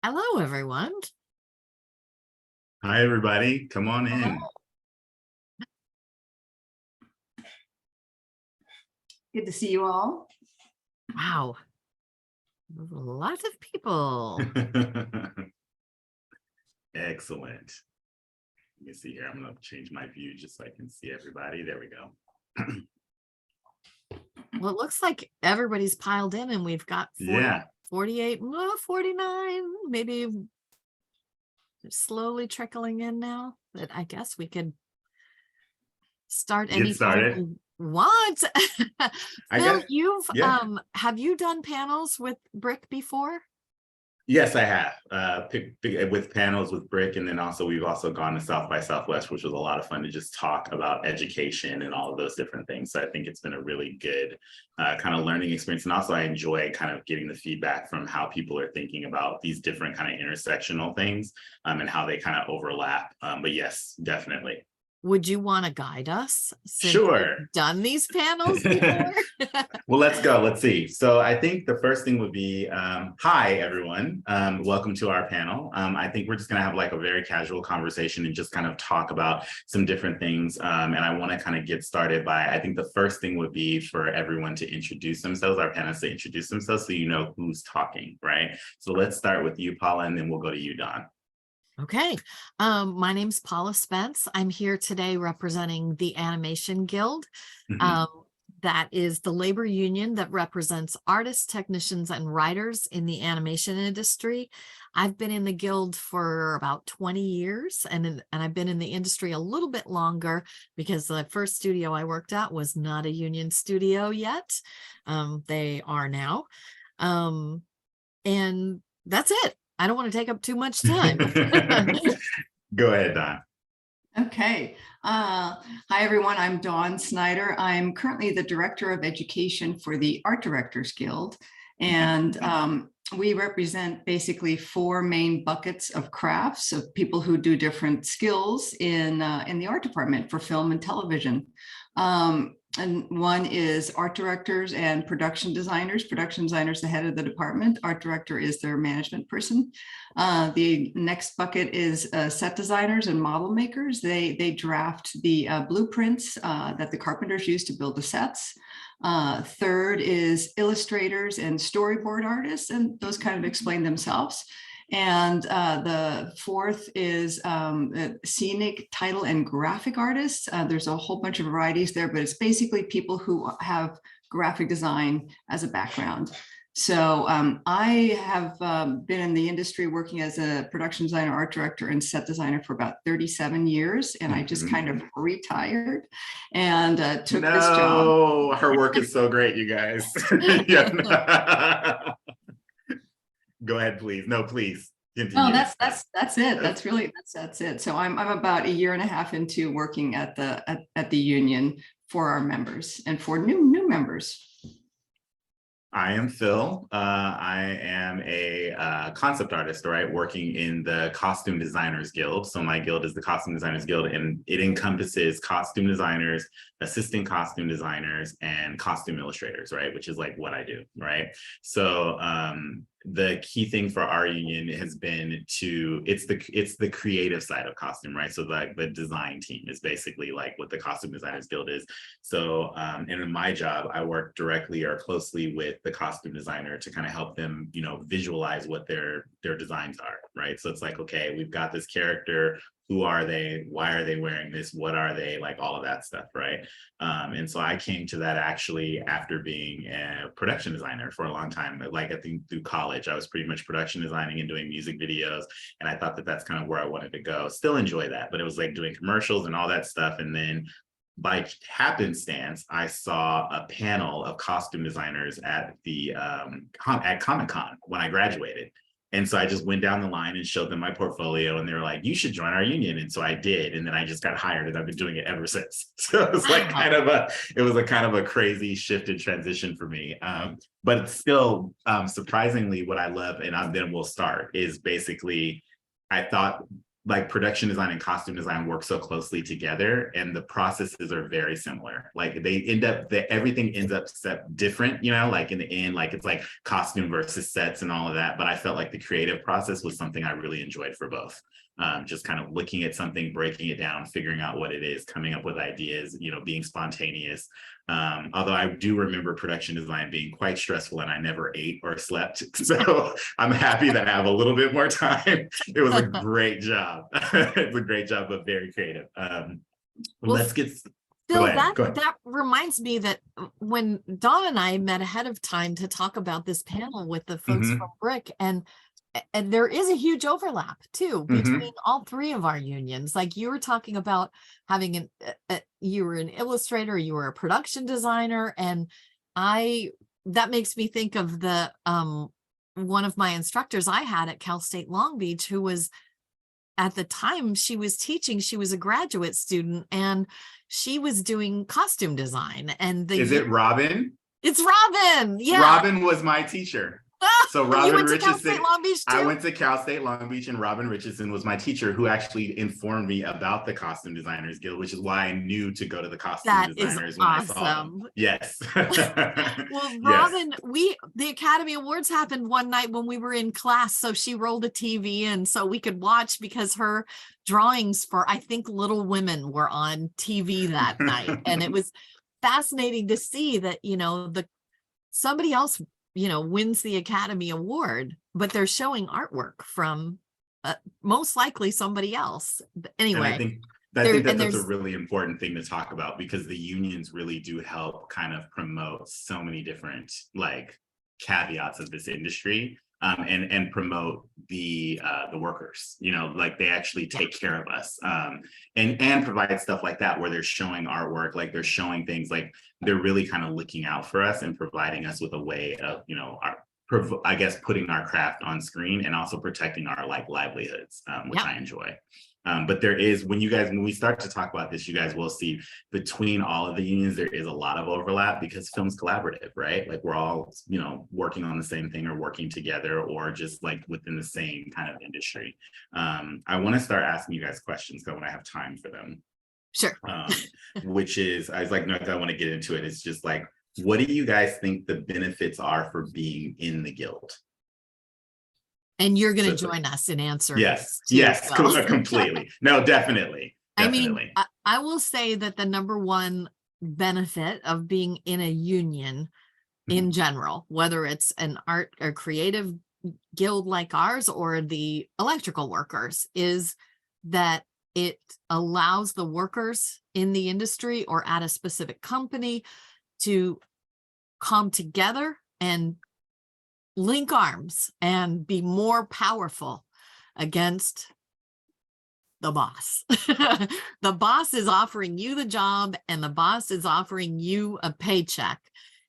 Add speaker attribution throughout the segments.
Speaker 1: Hello, everyone.
Speaker 2: Hi, everybody. Come on in.
Speaker 3: Good to see you all.
Speaker 1: Wow. Lots of people.
Speaker 2: Excellent. Let me see here. I'm going to change my view just so I can see everybody. There we go.
Speaker 1: Well, it looks like everybody's piled in and we've got 48, 49, maybe slowly trickling in now. But I guess we could start any time we want. Phil, have you done panels with Brick before?
Speaker 2: Yes, I have with panels with Brick, and then we've also gone to South by Southwest, which was a lot of fun to just talk about education and all of those different things. So I think it's been a really good kind of learning experience, and also I enjoy kind of getting the feedback from how people are thinking about these different kind of intersectional things and how they kind of overlap. But yes, definitely.
Speaker 1: Would you want to guide us since
Speaker 2: Sure.
Speaker 1: you've done these panels before?
Speaker 2: Well, let's go. Let's see. So I think the first thing would be, hi, everyone. Welcome to our panel. I think we're just going to have like a very casual conversation and just kind of talk about some different things. And I want to kind of get started by, I think the first thing would be for everyone to introduce themselves, our panelists to introduce themselves so you know who's talking, right? So let's start with you, Paula, and then we'll go to you, Dawn.
Speaker 1: Okay, my name's Paula Spence. I'm here today representing the Animation Guild. That is the labor union that represents artists, technicians, and writers in the animation industry. I've been in the guild for about 20 years, and I've been in the industry a little bit longer because the first studio I worked at was not a union studio yet. They are now. And that's it. I don't want to take up too much time.
Speaker 2: Go ahead, Dawn.
Speaker 3: Okay. Hi, everyone. I'm Dawn Snyder. I'm currently the Director of Education for the Art Directors Guild. And we represent basically 4 main buckets of crafts of people who do different skills in the art department for film and television. And one is art directors and production designers. Production designer is the head of the department. Art director is their management person. The next bucket is set designers and model makers. They draft the blueprints that the carpenters use to build the sets. Third is illustrators and storyboard artists, and those kind of explain themselves. And the fourth is scenic, title, and graphic artists. There's a whole bunch of varieties there, but it's basically people who have graphic design as a background. So I have been in the industry working as a production designer, art director, and set designer for about 37 years. And I just kind of retired and took this job.
Speaker 2: Her work is so great, you guys. Go ahead, please. No, please. Continue.
Speaker 3: Oh, that's it. That's it. So I'm about 1.5 years into working at the union for our members and for new members.
Speaker 2: I am Phil. I am a concept artist, right? Working in the Costume Designers Guild. So my guild is the Costume Designers Guild, and it encompasses costume designers, assistant costume designers, and costume illustrators, right? Which is like what I do, right? So the key thing for our union has been it's the creative side of costume, right? So the design team is basically like what the Costume Designers Guild is. So and in my job, I work directly or closely with the costume designer to kind of help them, visualize what their designs are, right? So it's like, okay, we've got this character. Who are they? Why are they wearing this? What are they? Like all of that stuff, right? And so I came to that actually after being a production designer for a long time. Like I think through college, I was pretty much production designing and doing music videos. And I thought that that's kind of where I wanted to go. Still enjoy that, but it was like doing commercials and all that stuff. And then by happenstance, I saw a panel of costume designers at the at Comic-Con when I graduated. And so I just went down the line and showed them my portfolio, and they were like, you should join our union. And so I did. And then I just got hired, and I've been doing it ever since. So it was like kind of a crazy shift and transition for me. But it's still surprisingly what I love, and then we'll start, is basically, I thought like production design and costume design work so closely together, and the processes are very similar. Like they end up that everything ends up different, you know, like in the end, like it's like costume versus sets and all of that. But I felt like the creative process was something I really enjoyed for both. Just kind of looking at something, breaking it down, figuring out what it is, coming up with ideas, you know, being spontaneous. Although I do remember production design being quite stressful and I never ate or slept. So I'm happy that I have a little bit more time. It was a great job. It's a great job, but very creative.
Speaker 1: Well,
Speaker 2: let's get
Speaker 1: Phil,
Speaker 2: go ahead.
Speaker 1: that reminds me that when Dawn and I met ahead of time to talk about this panel with the folks from Brick, and there is a huge overlap too between all three of our unions. Like you were talking about having you were an illustrator, you were a production designer, and that makes me think of the one of my instructors I had at Cal State Long Beach, who was, at the time she was teaching, she was a graduate student and she was doing costume design. And
Speaker 2: is it Robin?
Speaker 1: It's Robin. Yeah.
Speaker 2: Robin was my teacher. So Robin Richardson, I went to Cal State Long Beach, and Robin Richardson was my teacher, who actually informed me about the Costume Designers Guild, which is why I knew to go to the Costume Designers when I saw them. Yes.
Speaker 1: Well, Robin, the Academy Awards happened one night when we were in class, so she rolled a TV in so we could watch, because her drawings for, I think, Little Women were on TV that night, and it was fascinating to see that, you know, somebody else, you know, wins the Academy Award, but they're showing artwork from most likely somebody else. But anyway,
Speaker 2: and I think that's a really important thing to talk about, because the unions really do help kind of promote so many different like caveats of this industry, and promote the workers, you know, like they actually take care of us, and provide stuff like that, where they're showing artwork, like they're showing things, like they're really kind of looking out for us and providing us with a way of, you know, I guess putting our craft on screen and also protecting our like livelihoods, which I enjoy. But there is, when we start to talk about this, you guys will see between all of the unions, there is a lot of overlap, because film's collaborative, right? Like we're all, you know, working on the same thing or working together, or just like within the same kind of industry. I want to start asking you guys questions when I have time for them.
Speaker 1: Sure.
Speaker 2: Which is, I was like, no, I want to get into it. It's just like, what do you guys think the benefits are for being in the guild?
Speaker 1: And you're going to join us in answering.
Speaker 2: Yes, completely. No, definitely.
Speaker 1: I mean, I will say that the number one benefit of being in a union in general, whether it's an art or creative guild like ours or the electrical workers, is that it allows the workers in the industry or at a specific company to come together and link arms and be more powerful against the boss. The boss is offering you the job, and the boss is offering you a paycheck,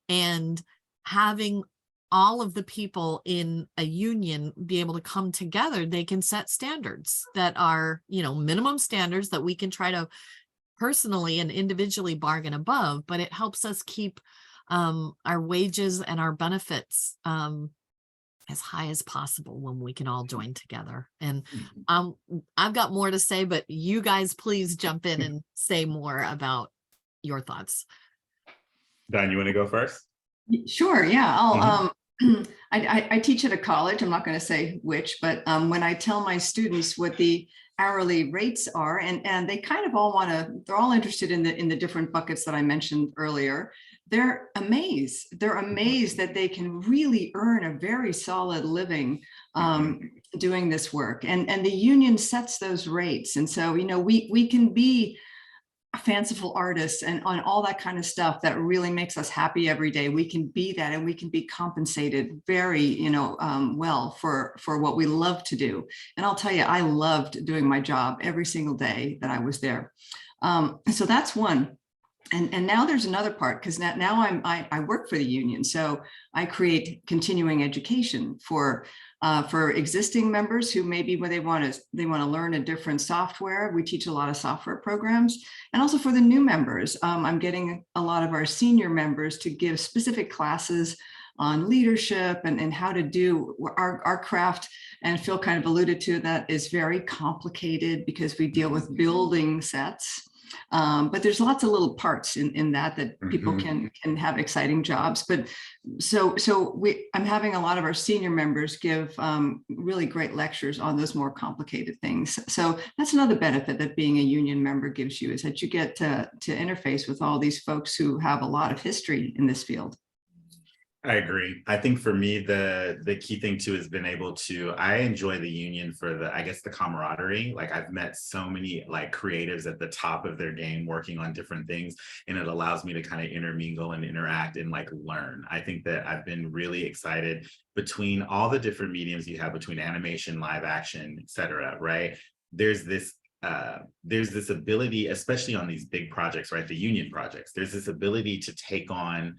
Speaker 1: and having all of the people in a union be able to come together, they can set standards that are, you know, minimum standards that we can try to personally and individually bargain above, but it helps us keep our wages and our benefits as high as possible when we can all join together. And I've got more to say, but you guys please jump in and say more about your thoughts.
Speaker 2: Don, you want to go first?
Speaker 3: Sure. Yeah. I teach at a college. I'm not going to say which, but when I tell my students what the hourly rates are, and they kind of all they're all interested in the different buckets that I mentioned earlier. They're amazed that they can really earn a very solid living doing this work. And the union sets those rates. And so, you know, we can be fanciful artists and on all that kind of stuff that really makes us happy every day. We can be that, and we can be compensated very, you know, well for what we love to do. And I'll tell you, I loved doing my job every single day that I was there. So that's one. And now there's another part, because now I work for the union. So I create continuing education for existing members who maybe when they want to learn a different software. We teach a lot of software programs, and also for the new members. I'm getting a lot of our senior members to give specific classes on leadership and how to do our craft. And Phil kind of alluded to that is very complicated because we deal with building sets. But there's lots of little parts in that people can have exciting jobs. But I'm having a lot of our senior members give really great lectures on those more complicated things. So that's another benefit that being a union member gives you, is that you get to interface with all these folks who have a lot of history in this field.
Speaker 2: I agree. I think for me, the key thing too has been able to, I enjoy the union for the, I guess, the camaraderie. Like I've met so many like creatives at the top of their game working on different things, and it allows me to kind of intermingle and interact and like learn. I think that I've been really excited between all the different mediums you have, between animation, live action, et cetera, right? There's this ability, especially on these big projects, right? The union projects, there's this ability to take on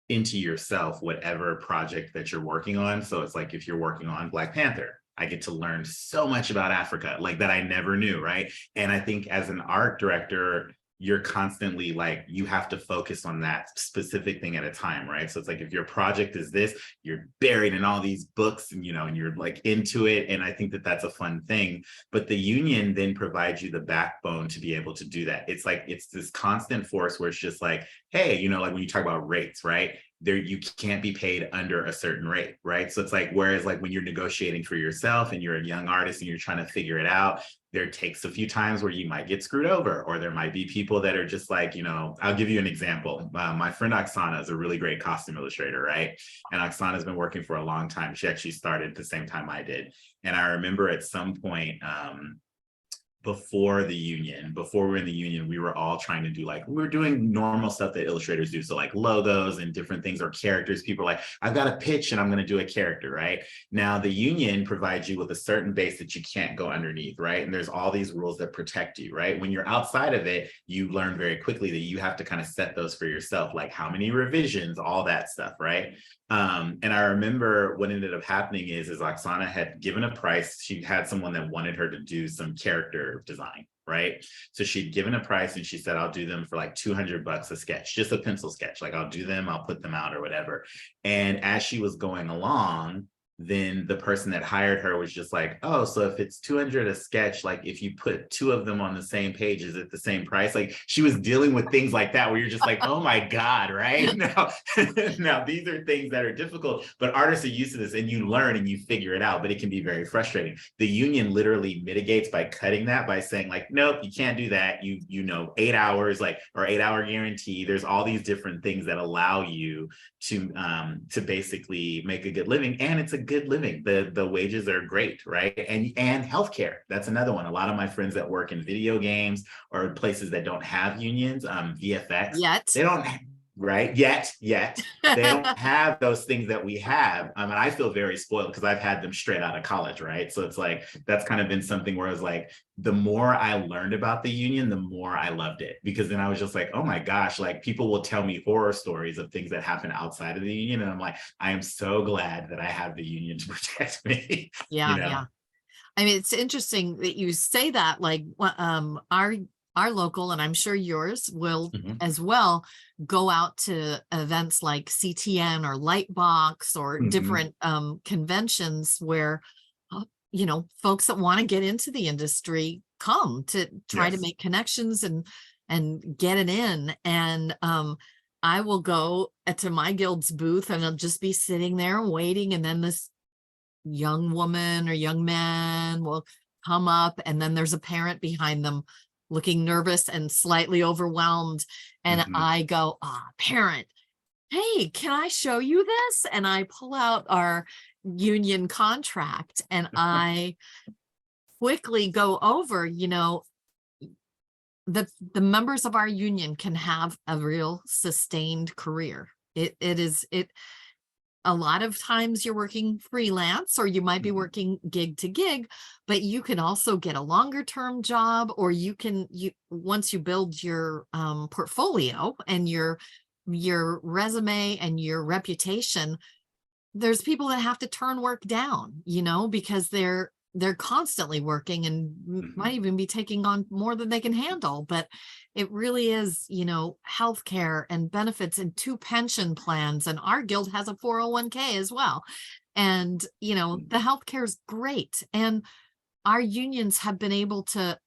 Speaker 2: into yourself whatever project that you're working on. So it's like if you're working on Black Panther, I get to learn so much about Africa, like that I never knew, right? And I think as an art director, you're constantly like, you have to focus on that specific thing at a time, right? So it's like, if your project is this, you're buried in all these books and, and you're like into it. And I think that that's a fun thing, but the union then provides you the backbone to be able to do that. It's like, it's this constant force where it's just like, hey, like when you talk about rates, right? There, you can't be paid under a certain rate, right? So it's like, whereas like when you're negotiating for yourself and you're a young artist and you're trying to figure it out, there takes a few times where you might get screwed over, or there might be people that are just like, I'll give you an example. My friend Oksana is a really great costume illustrator, right? And Oksana has been working for a long time. She actually started the same time I did. And I remember at some point, before we were in the union, we were all trying to do we were doing normal stuff that illustrators do. So like logos and different things, or characters. People are like, I've got a pitch and I'm going to do a character, right? Now the union provides you with a certain base that you can't go underneath, right? And there's all these rules that protect you, right? When you're outside of it, you learn very quickly that you have to kind of set those for yourself, like how many revisions, all that stuff, right? And I remember what ended up happening is Oksana had given a price. She had someone that wanted her to do some character design, right? So she'd given a price and she said, I'll do them for like $200 a sketch, just a pencil sketch. Like I'll do them, I'll put them out or whatever. And as she was going along, then the person that hired her was just like, oh, so if it's $200 a sketch, like if you put two of them on the same page, is it the same price? Like she was dealing with things like that where you're just like, oh my God, right? Now these are things that are difficult, but artists are used to this and you learn and you figure it out, but it can be very frustrating. The union literally mitigates by cutting that, by saying like, nope, you can't do that. 8 hours, or 8 hour guarantee. There's all these different things that allow you to basically make a good living. And it's a good living. The wages are great, right? And healthcare, that's another one. A lot of my friends that work in video games or places that don't have unions, VFX, they don't, right? Yet they don't have those things that we have. And I feel very spoiled because I've had them straight out of college, right? So it's like, that's kind of been something where I was like, the more I learned about the union, the more I loved it, because then I was just like, oh my gosh, like people will tell me horror stories of things that happen outside of the union. And I'm like, I am so glad that I have the union to protect me.
Speaker 1: Yeah. I mean, it's interesting that you say that, like, our local, and I'm sure yours will as well, go out to events like CTN or Lightbox or different conventions where, folks that want to get into the industry come to try to make connections and get it in. And I will go to my guild's booth and I'll just be sitting there waiting. And then this young woman or young man will come up, and then there's a parent behind them looking nervous and slightly overwhelmed. And I go, parent, hey, can I show you this? And I pull out our union contract and I quickly go over, the members of our union can have a real sustained career. A lot of times you're working freelance, or you might be working gig to gig, but you can also get a longer term job, or once you build your portfolio and your resume and your reputation, there's people that have to turn work down, because they're constantly working and might even be taking on more than they can handle. But it really is, healthcare and benefits and 2 pension plans. And our guild has a 401k as well. And, the healthcare is great. And our unions have been able to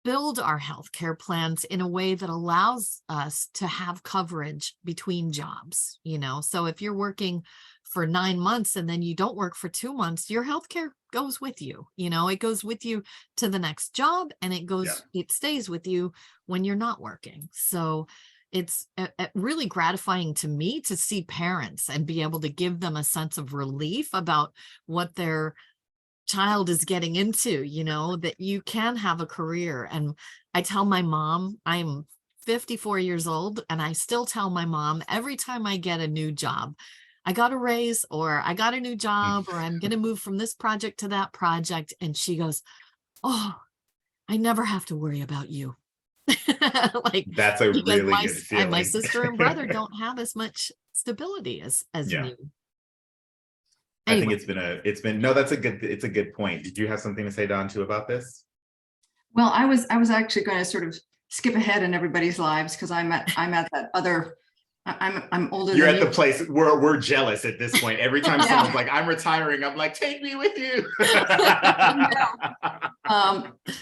Speaker 1: build our healthcare plans in a way that allows us to have coverage between jobs, So if you're working for 9 months and then you don't work for 2 months, your healthcare goes with you, it goes with you to the next job, and it stays with you when you're not working. So it's really gratifying to me to see parents and be able to give them a sense of relief about what their child is getting into, that you can have a career. And I tell my mom, I'm 54 years old, and I still tell my mom every time I get a new job, I got a raise, or I got a new job, or I'm going to move from this project to that project. And she goes, "Oh, I never have to worry about you." Like,
Speaker 2: that's a
Speaker 1: because
Speaker 2: really good feeling.
Speaker 1: my sister and brother don't have as much stability as
Speaker 2: Yeah.
Speaker 1: me.
Speaker 2: I think
Speaker 1: Anyway.
Speaker 2: it's a good point. Did you have something to say, Don, too, about this?
Speaker 3: Well, I was actually going to sort of skip ahead in everybody's lives, because I'm at that other. I'm older.
Speaker 2: You're
Speaker 3: than
Speaker 2: at
Speaker 3: you.
Speaker 2: the place where we're jealous at this point. Every time
Speaker 3: Yeah.
Speaker 2: someone's like, "I'm retiring," I'm like, "Take me with you."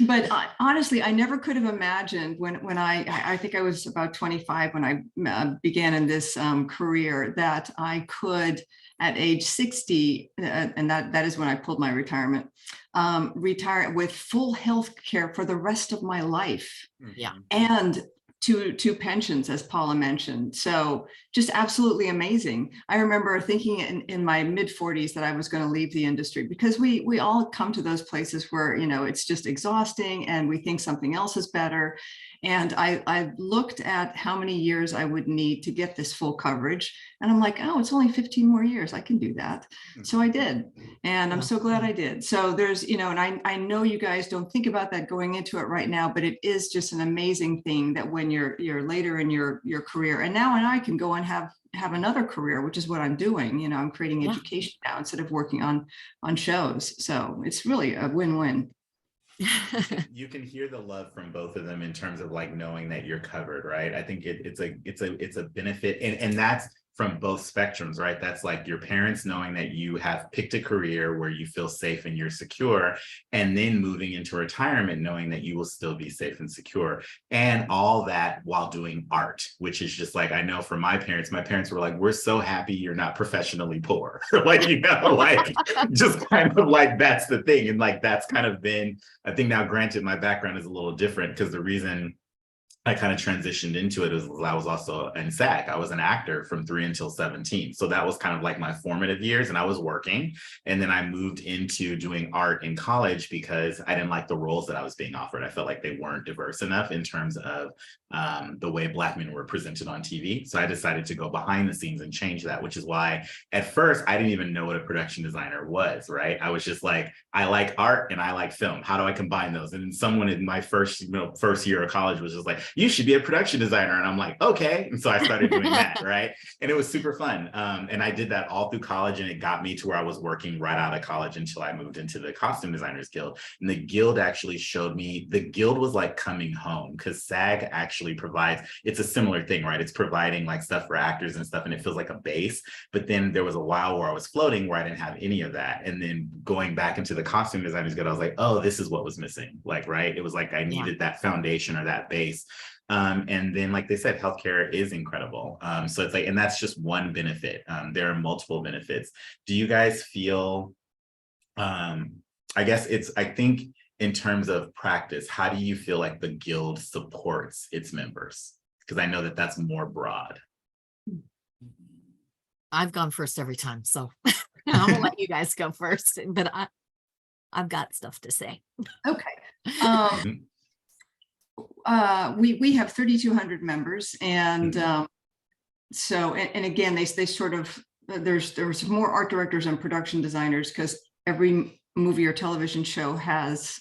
Speaker 3: But honestly, I never could have imagined when I think I was about 25 when I began in this career, that I could, at age 60, and that is when I pulled my retirement, retire with full health care for the rest of my life.
Speaker 1: Yeah.
Speaker 3: And two pensions, as Paula mentioned. So just absolutely amazing. I remember thinking in my mid 40s that I was going to leave the industry, because we all come to those places where, it's just exhausting and we think something else is better. And I looked at how many years I would need to get this full coverage. And I'm like, oh, it's only 15 more years. I can do that. So I did. And I'm so glad I did. So there's, and I know you guys don't think about that going into it right now, but it is just an amazing thing that when you're later in your career, and now I can go and have another career, which is what I'm doing. I'm creating education now instead of working on shows. So it's really a win-win.
Speaker 2: You can hear the love from both of them in terms of like knowing that you're covered, right? I think it's a benefit, and that's from both spectrums, right? That's like your parents knowing that you have picked a career where you feel safe and you're secure, and then moving into retirement knowing that you will still be safe and secure, and all that while doing art, which is just like, I know for my parents were like, "We're so happy you're not professionally poor." Like, like just kind of like, that's the thing. And like, that's kind of been, I think now, granted, my background is a little different, because the reason I kind of transitioned into it as I was also in SAG. I was an actor from 3 until 17. So that was kind of like my formative years, and I was working. And then I moved into doing art in college because I didn't like the roles that I was being offered. I felt like they weren't diverse enough in terms of the way Black men were presented on TV. So I decided to go behind the scenes and change that, which is why at first I didn't even know what a production designer was, right? I was just like, I like art and I like film. How do I combine those? And then someone in my first year of college was just like, "You should be a production designer." And I'm like, "Okay." And so I started doing that, right? And it was super fun. And I did that all through college, and it got me to where I was working right out of college until I moved into the Costume Designers Guild. And the guild actually showed me, the guild was like coming home, because SAG actually provides, it's a similar thing, right? It's providing like stuff for actors and stuff, and it feels like a base. But then there was a while where I was floating where I didn't have any of that. And then going back into the Costume Designers Guild, I was like, oh, this is what was missing. Like, right? It was like I needed that foundation or that base. And then, like they said, healthcare is incredible. So it's like, and that's just one benefit. There are multiple benefits. Do you guys feel, I think in terms of practice, how do you feel like the guild supports its members? Because I know that that's more broad.
Speaker 1: I've gone first every time, so I'm gonna let you guys go first, but I've got stuff to say.
Speaker 3: Okay. We have 3,200 members, and so and again, they sort of, there's more art directors and production designers, because every movie or television show has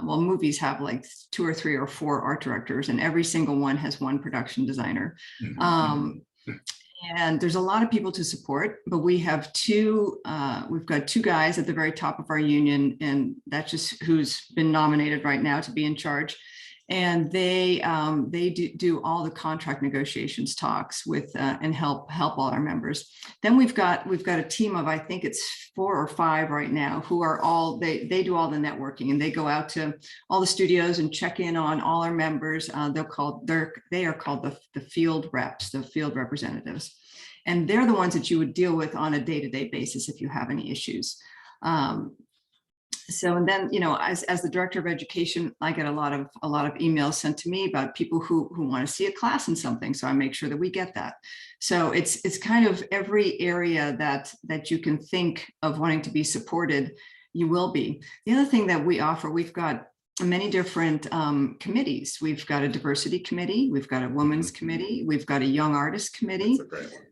Speaker 3: movies have like 2 or 3 or 4 art directors, and every single one has one production designer. And there's a lot of people to support, but we have we've got two guys at the very top of our union, and that's just who's been nominated right now to be in charge. And they do all the contract negotiations talks with and help all our members. Then we've got a team of, I think it's 4 or 5 right now, who are all they do all the networking, and they go out to all the studios and check in on all our members. They are called the field reps, the field representatives, and they're the ones that you would deal with on a day-to-day basis if you have any issues. So, and then, as the director of education, I get a lot of emails sent to me about people who want to see a class in something. So I make sure that we get that. So it's kind of every area that you can think of wanting to be supported, you will be. The other thing that we offer, we've got many different committees. We've got a diversity committee, we've got a women's committee, we've got a young artist committee.
Speaker 2: That's a great one.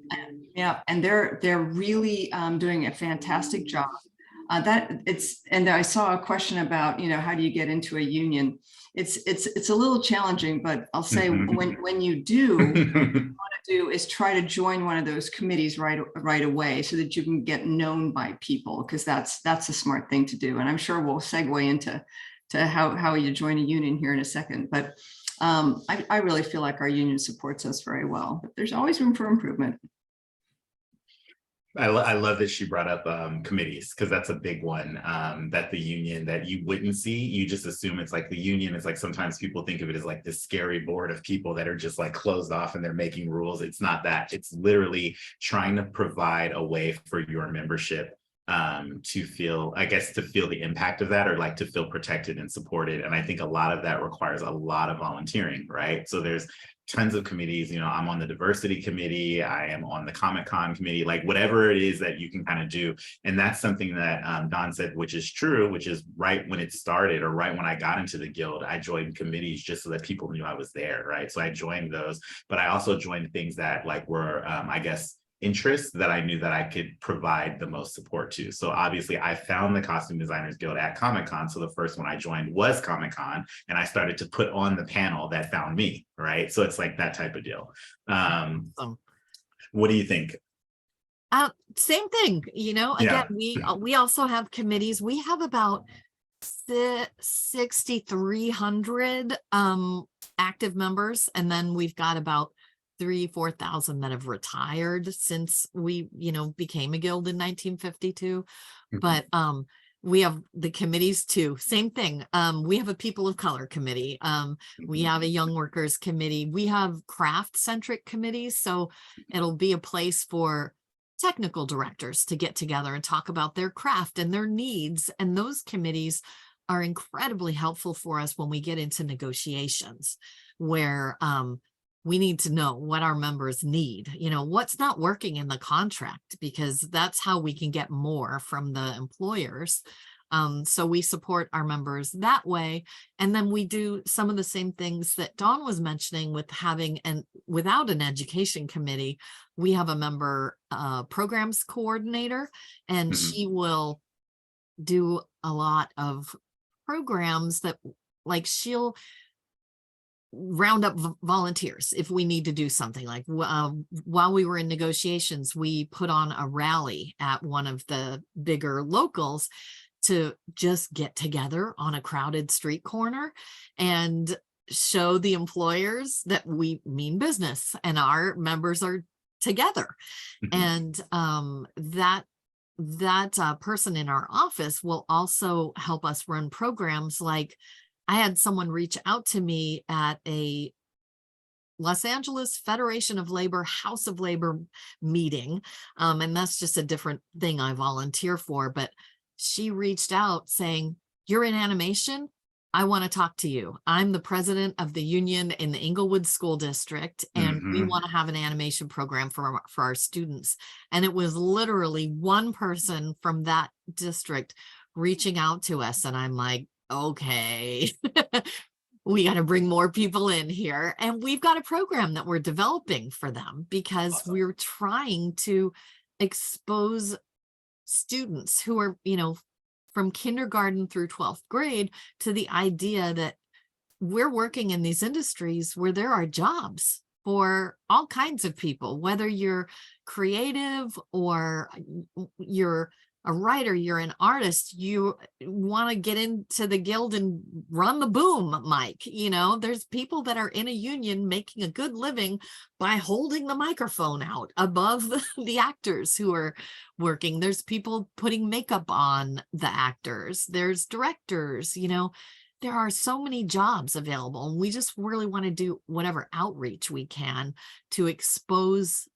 Speaker 3: Yeah, and they're really doing a fantastic job. And I saw a question about, how do you get into a union? It's a little challenging, but I'll say when you do, what you want to do is try to join one of those committees right away, so that you can get known by people, because that's a smart thing to do. And I'm sure we'll segue into how you join a union here in a second. But I really feel like our union supports us very well, but there's always room for improvement.
Speaker 2: I love that she brought up committees, because that's a big one that the union, that you wouldn't see. You just assume it's like the union is like, sometimes people think of it as like this scary board of people that are just like closed off and they're making rules. It's not that. It's literally trying to provide a way for your membership to feel the impact of that, or like to feel protected and supported. And I think a lot of that requires a lot of volunteering, right? So there's tons of committees. I'm on the diversity committee, I am on the Comic-Con committee, like whatever it is that you can kind of do. And that's something that Don said, which is true, which is right when it started, or right when I got into the guild, I joined committees just so that people knew I was there, right? So I joined those, but I also joined things that like were, I guess, interests that I knew that I could provide the most support to. So obviously I found the Costume Designers Guild at Comic-Con. So the first one I joined was Comic-Con, and I started to put on the panel that found me, right? So it's like that type of deal. What do you think?
Speaker 1: Same thing, again, we also have committees. We have about 6,300 active members, and then we've got about 3,000-4,000 that have retired since we, became a guild in 1952. But we have the committees too. Same thing. We have a people of color committee. We have a young workers committee. We have craft centric committees. So it'll be a place for technical directors to get together and talk about their craft and their needs. And those committees are incredibly helpful for us when we get into negotiations, where we need to know what our members need, what's not working in the contract, because that's how we can get more from the employers. So we support our members that way. And then we do some of the same things that Dawn was mentioning with having, and without an education committee, we have a member programs coordinator, and she will do a lot of programs that, like, she'll round up volunteers if we need to do something. Like while we were in negotiations, we put on a rally at one of the bigger locals to just get together on a crowded street corner and show the employers that we mean business and our members are together. And that person in our office will also help us run programs. Like, I had someone reach out to me at a Los Angeles Federation of Labor, House of Labor meeting. And that's just a different thing I volunteer for. But she reached out saying, "You're in animation. I want to talk to you. I'm the president of the union in the Inglewood School District, and we want to have an animation program for our students." And it was literally one person from that district reaching out to us. And I'm like, okay, we got to bring more people in here. And we've got a program that we're developing for them, because we're trying to expose students who are, from kindergarten through 12th grade to the idea that we're working in these industries where there are jobs. for all kinds of people, whether you're creative or you're a writer, you're an artist, you want to get into the guild and run the boom mic. There's people that are in a union making a good living by holding the microphone out above the actors who are working. There's people putting makeup on the actors. There's directors, there are so many jobs available, and we just really want to do whatever outreach we can to expose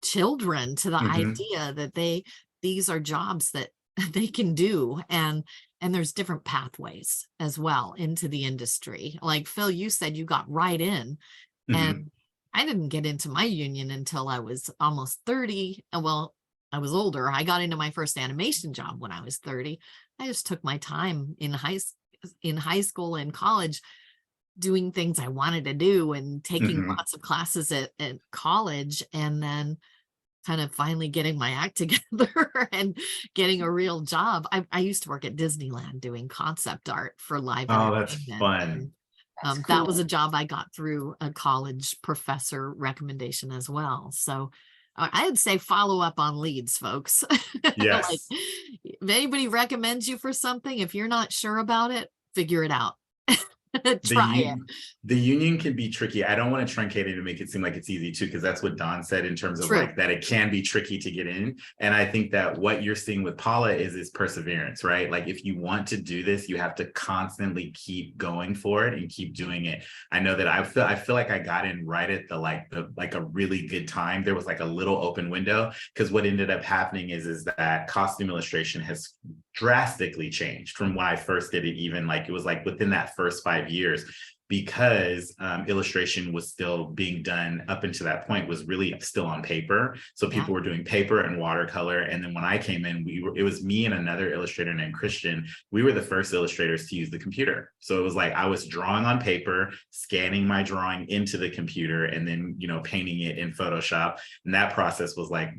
Speaker 1: children to the idea that these are jobs that they can do, and there's different pathways as well into the industry. Like Phil, you said you got right in, and I didn't get into my union until I was almost 30. Well, I was older. I got into my first animation job when I was 30. I just took my time in high school and college doing things I wanted to do and taking lots of classes at college, and then kind of finally getting my act together and getting a real job. I used to work at Disneyland doing concept art for live
Speaker 2: Oh, that's
Speaker 1: entertainment.
Speaker 2: fun.
Speaker 1: And, that was a job I got through a college professor recommendation as well. So I'd say follow up on leads, folks.
Speaker 2: Yes.
Speaker 1: Like, if anybody recommends you for something, if you're not sure about it, figure it out. Try it.
Speaker 2: The union can be tricky. I don't want to truncate it and make it seem like it's easy too, because that's what Don said in terms of
Speaker 1: True.
Speaker 2: like that it can be tricky to get in. And I think that what you're seeing with Paula is perseverance, right? Like if you want to do this, you have to constantly keep going for it and keep doing it. I know that I feel like I got in right at the a really good time. There was like a little open window, because what ended up happening is that costume illustration has drastically changed from when I first did it. Even like it was like within that first 5 years, because illustration was still being done up until that point was really still on paper. So people were doing paper and watercolor. And then when I came in, it was me and another illustrator named Christian. We were the first illustrators to use the computer. So it was like I was drawing on paper, scanning my drawing into the computer, and then, painting it in Photoshop. And that process was like,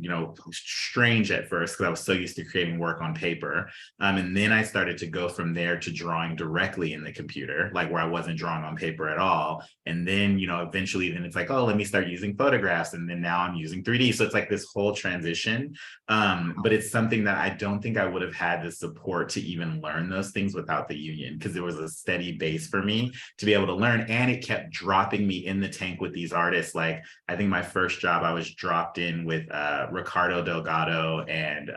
Speaker 2: strange at first, because I was so used to creating work on paper. And then I started to go from there to drawing directly in the computer, like where I wasn't drawing on paper at all. And then, eventually then it's like, oh, let me start using photographs. And then now I'm using 3D. So it's like this whole transition. But it's something that I don't think I would have had the support to even learn those things without the union, because there was a steady base for me to be able to learn. And it kept dropping me in the tank with these artists. Like I think my first job, I was dropped in with Ricardo Delgado and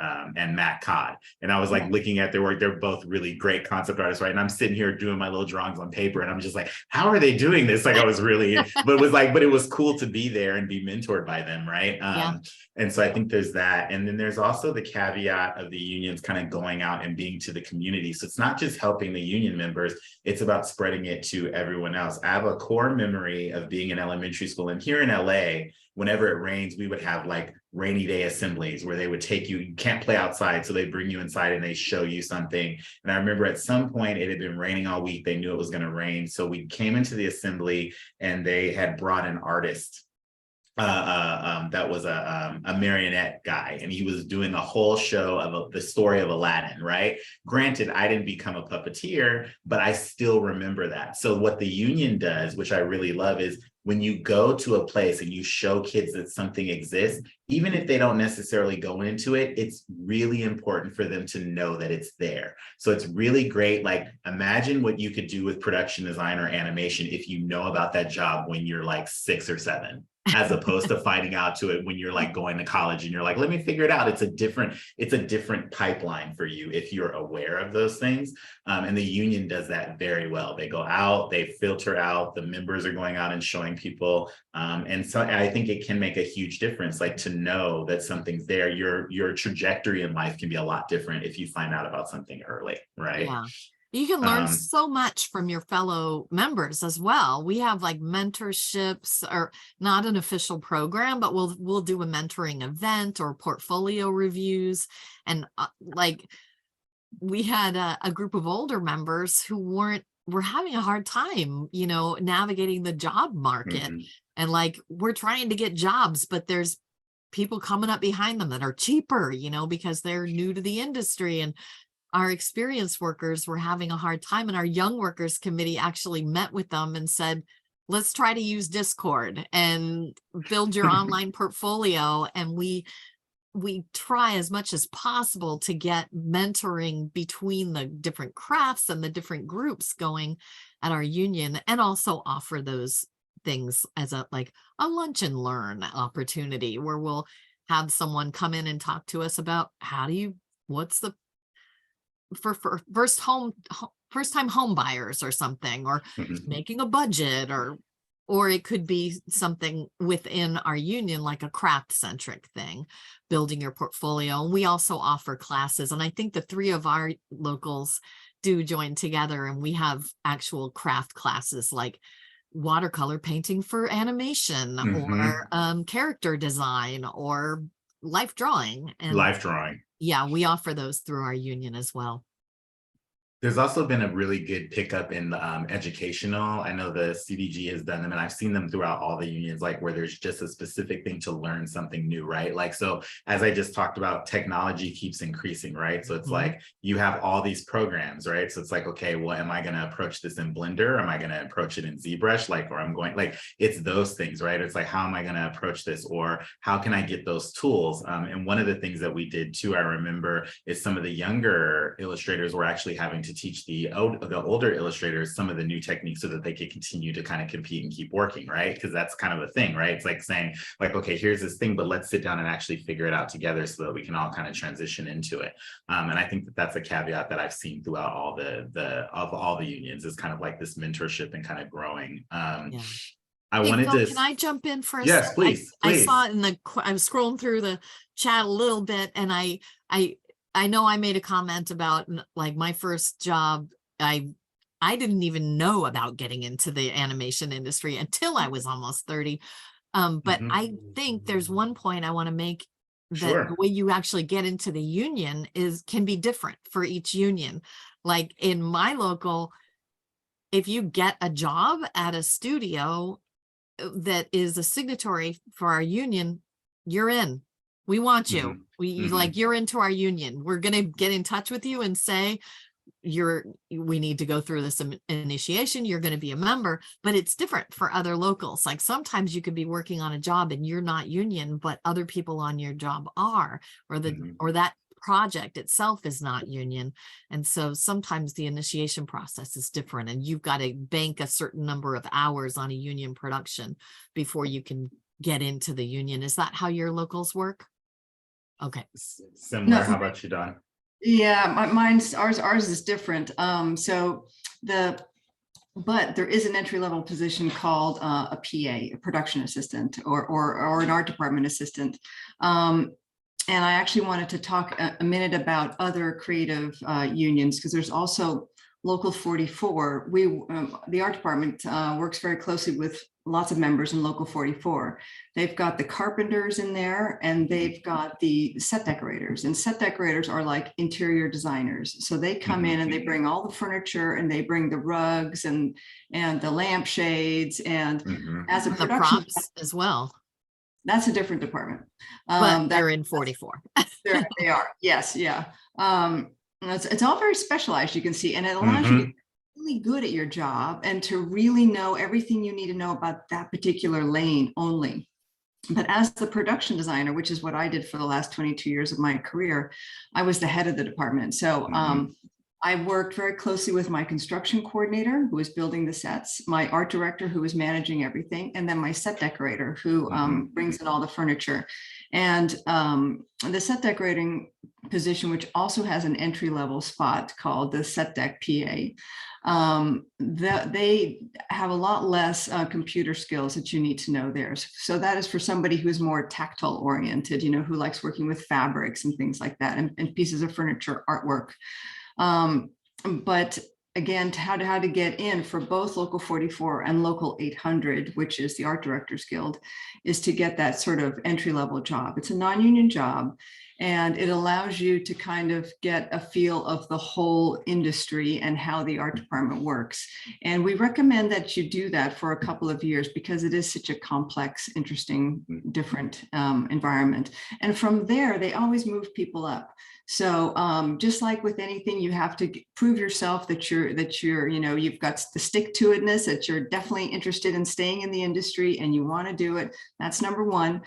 Speaker 2: Matt Codd. And I was like looking at their work. They're both really great concept artists, right? And I'm sitting here doing my little drawings on paper, and I'm just like, how are they doing this? Like I was really, but it was cool to be there and be mentored by them, right? And so I think there's that. And then there's also the caveat of the unions kind of going out and being to the community. So it's not just helping the union members, it's about spreading it to everyone else. I have a core memory of being in elementary school, and here in LA, whenever it rains, we would have like rainy day assemblies where they would take you can't play outside. So they bring you inside and they show you something. And I remember at some point it had been raining all week. They knew it was going to rain. So we came into the assembly and they had brought an artist. That was a marionette guy, and he was doing a whole show of the story of Aladdin, right? Granted, I didn't become a puppeteer, but I still remember that. So what the union does, which I really love, is when you go to a place and you show kids that something exists, even if they don't necessarily go into it, it's really important for them to know that it's there. So it's really great. Like imagine what you could do with production design or animation if you know about that job when you're like 6 or 7. As opposed to finding out to it when you're like going to college and you're like, let me figure it out. It's a different pipeline for you if you're aware of those things. And the union does that very well. They go out, they filter out, the members are going out and showing people. And so I think it can make a huge difference, like to know that something's there. Your trajectory in life can be a lot different if you find out about something early, right?
Speaker 1: Yeah. You can learn so much from your fellow members as well. We have like mentorships, or not an official program, but we'll do a mentoring event or portfolio reviews. And like we had a group of older members who were having a hard time, navigating the job market. And like we're trying to get jobs, but there's people coming up behind them that are cheaper, because they're new to the industry. And our experienced workers were having a hard time, and our young workers committee actually met with them and said, let's try to use Discord and build your online portfolio. And we try as much as possible to get mentoring between the different crafts and the different groups going at our union, and also offer those things as a lunch and learn opportunity where we'll have someone come in and talk to us about what's the for first time home buyers or something, or making a budget, or it could be something within our union, like a craft centric thing, building your portfolio. And we also offer classes. And I think the three of our locals do join together, and we have actual craft classes like watercolor painting for animation, or character design, or life drawing. And
Speaker 2: Life drawing.
Speaker 1: yeah, we offer those through our union as well.
Speaker 2: There's also been a really good pickup in educational. I know the CDG has done them, and I've seen them throughout all the unions, like where there's just a specific thing to learn something new, right? Like, so as I just talked about, technology keeps increasing, right? So it's like you have all these programs, right? So it's like, okay, well, am I going to approach this in Blender? Am I going to approach it in ZBrush? Like, or I'm going, like, it's those things, right? It's like, how am I going to approach this? Or how can I get those tools? And one of the things that we did too, I remember, is some of the younger illustrators were actually having to teach the older illustrators some of the new techniques so that they could continue to kind of compete and keep working, right? Because that's kind of a thing, right? It's like saying, like, okay, here's this thing, but let's sit down and actually figure it out together so that we can all kind of transition into it. And I think that that's a caveat that I've seen throughout all the unions, is kind of like this mentorship and kind of growing. I
Speaker 1: Hey,
Speaker 2: wanted
Speaker 1: Phil,
Speaker 2: to.
Speaker 1: can I jump in for a
Speaker 2: Yes,
Speaker 1: sec?
Speaker 2: please.
Speaker 1: I saw it I was scrolling through the chat a little bit, and I know I made a comment about, like, my first job. I didn't even know about getting into the animation industry until I was almost 30. But I think there's one point I want to make, that the way you actually get into the union can be different for each union. Like in my local, if you get a job at a studio that is a signatory for our union, you're in. We want you. You're into our union. We're going to get in touch with you and say, we need to go through this initiation. You're going to be a member. But it's different for other locals. Like sometimes you could be working on a job and you're not union, but other people on your job are, or that project itself is not union. And so sometimes the initiation process is different, and you've got to bank a certain number of hours on a union production before you can get into the union. Is that how your locals work? Okay.
Speaker 2: Similar. No. How about you, Dawn?
Speaker 3: Yeah, ours is different. But there is an entry-level position called a PA, a production assistant, or an art department assistant. And I actually wanted to talk a minute about other creative unions, because there's also Local 44. The art department works very closely with lots of members in Local 44. They've got the carpenters in there, and they've got the set decorators, and set decorators are like interior designers. So they come in and they bring all the furniture, and they bring the rugs and the lampshades, and as a production,
Speaker 1: the props as well.
Speaker 3: That's a different department.
Speaker 1: But they're in 44.
Speaker 3: They are. Yes. Yeah. It's all very specialized, you can see, and it allows you to get really good at your job and to really know everything you need to know about that particular lane only. But as the production designer, which is what I did for the last 22 years of my career, I was the head of the department. So I worked very closely with my construction coordinator, who was building the sets, my art director, who was managing everything, and then my set decorator, who brings in all the furniture. And the set decorating position, which also has an entry-level spot called the set deck PA, they have a lot less computer skills that you need to know there. So that is for somebody who's more tactile oriented, who likes working with fabrics and things like that, and pieces of furniture, artwork. But again, how to get in for both Local 44 and Local 800, which is the Art Directors Guild, is to get that sort of entry-level job. It's a non-union job, and it allows you to kind of get a feel of the whole industry and how the art department works. And we recommend that you do that for a couple of years, because it is such a complex, interesting, different environment. And from there, they always move people up. So just like with anything, you have to prove yourself that you're, you've got the stick to itness, that you're definitely interested in staying in the industry and you want to do it. That's number one.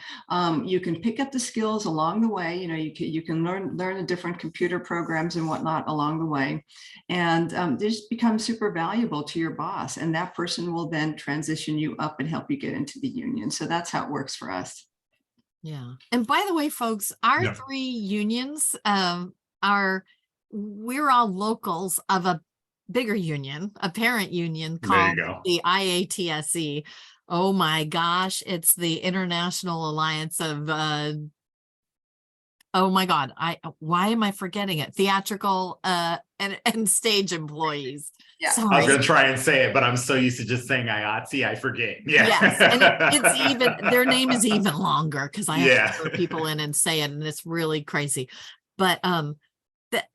Speaker 3: You can pick up the skills along the way. You can learn the different computer programs and whatnot along the way, and they just become super valuable to your boss. And that person will then transition you up and help you get into the union. So that's how it works for us.
Speaker 1: Yeah. And by the way, folks, our
Speaker 2: Yeah.
Speaker 1: 3 unions we're all locals of a bigger union, a parent union
Speaker 2: There you
Speaker 1: called
Speaker 2: go.
Speaker 1: the IATSE. Oh my gosh, it's the International Alliance of oh my God, why am I forgetting it? Theatrical and stage employees.
Speaker 3: Yeah.
Speaker 2: I was
Speaker 1: Sorry.
Speaker 2: gonna try and say it, but I'm so used to just saying IATSE, I forget. Yeah.
Speaker 1: Yes, and it's even, their name is even longer because I have
Speaker 2: Yeah.
Speaker 1: to throw people in and say it, and it's really crazy. But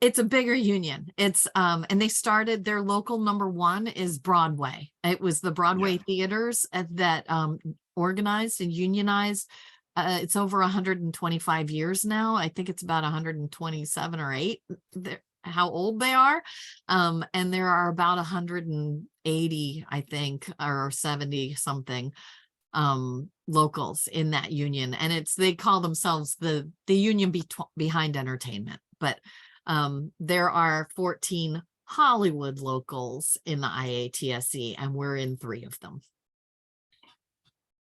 Speaker 1: it's a bigger union. It's and they started, their local number 1 is Broadway. It was the Broadway theaters that organized and unionized. It's over 125 years now. I think it's about 127 or 8. How old they are. And there are about 180, I think, or 70 something locals in that union. And they call themselves the union behind entertainment. But there are 14 Hollywood locals in the IATSE, and we're in 3 of them.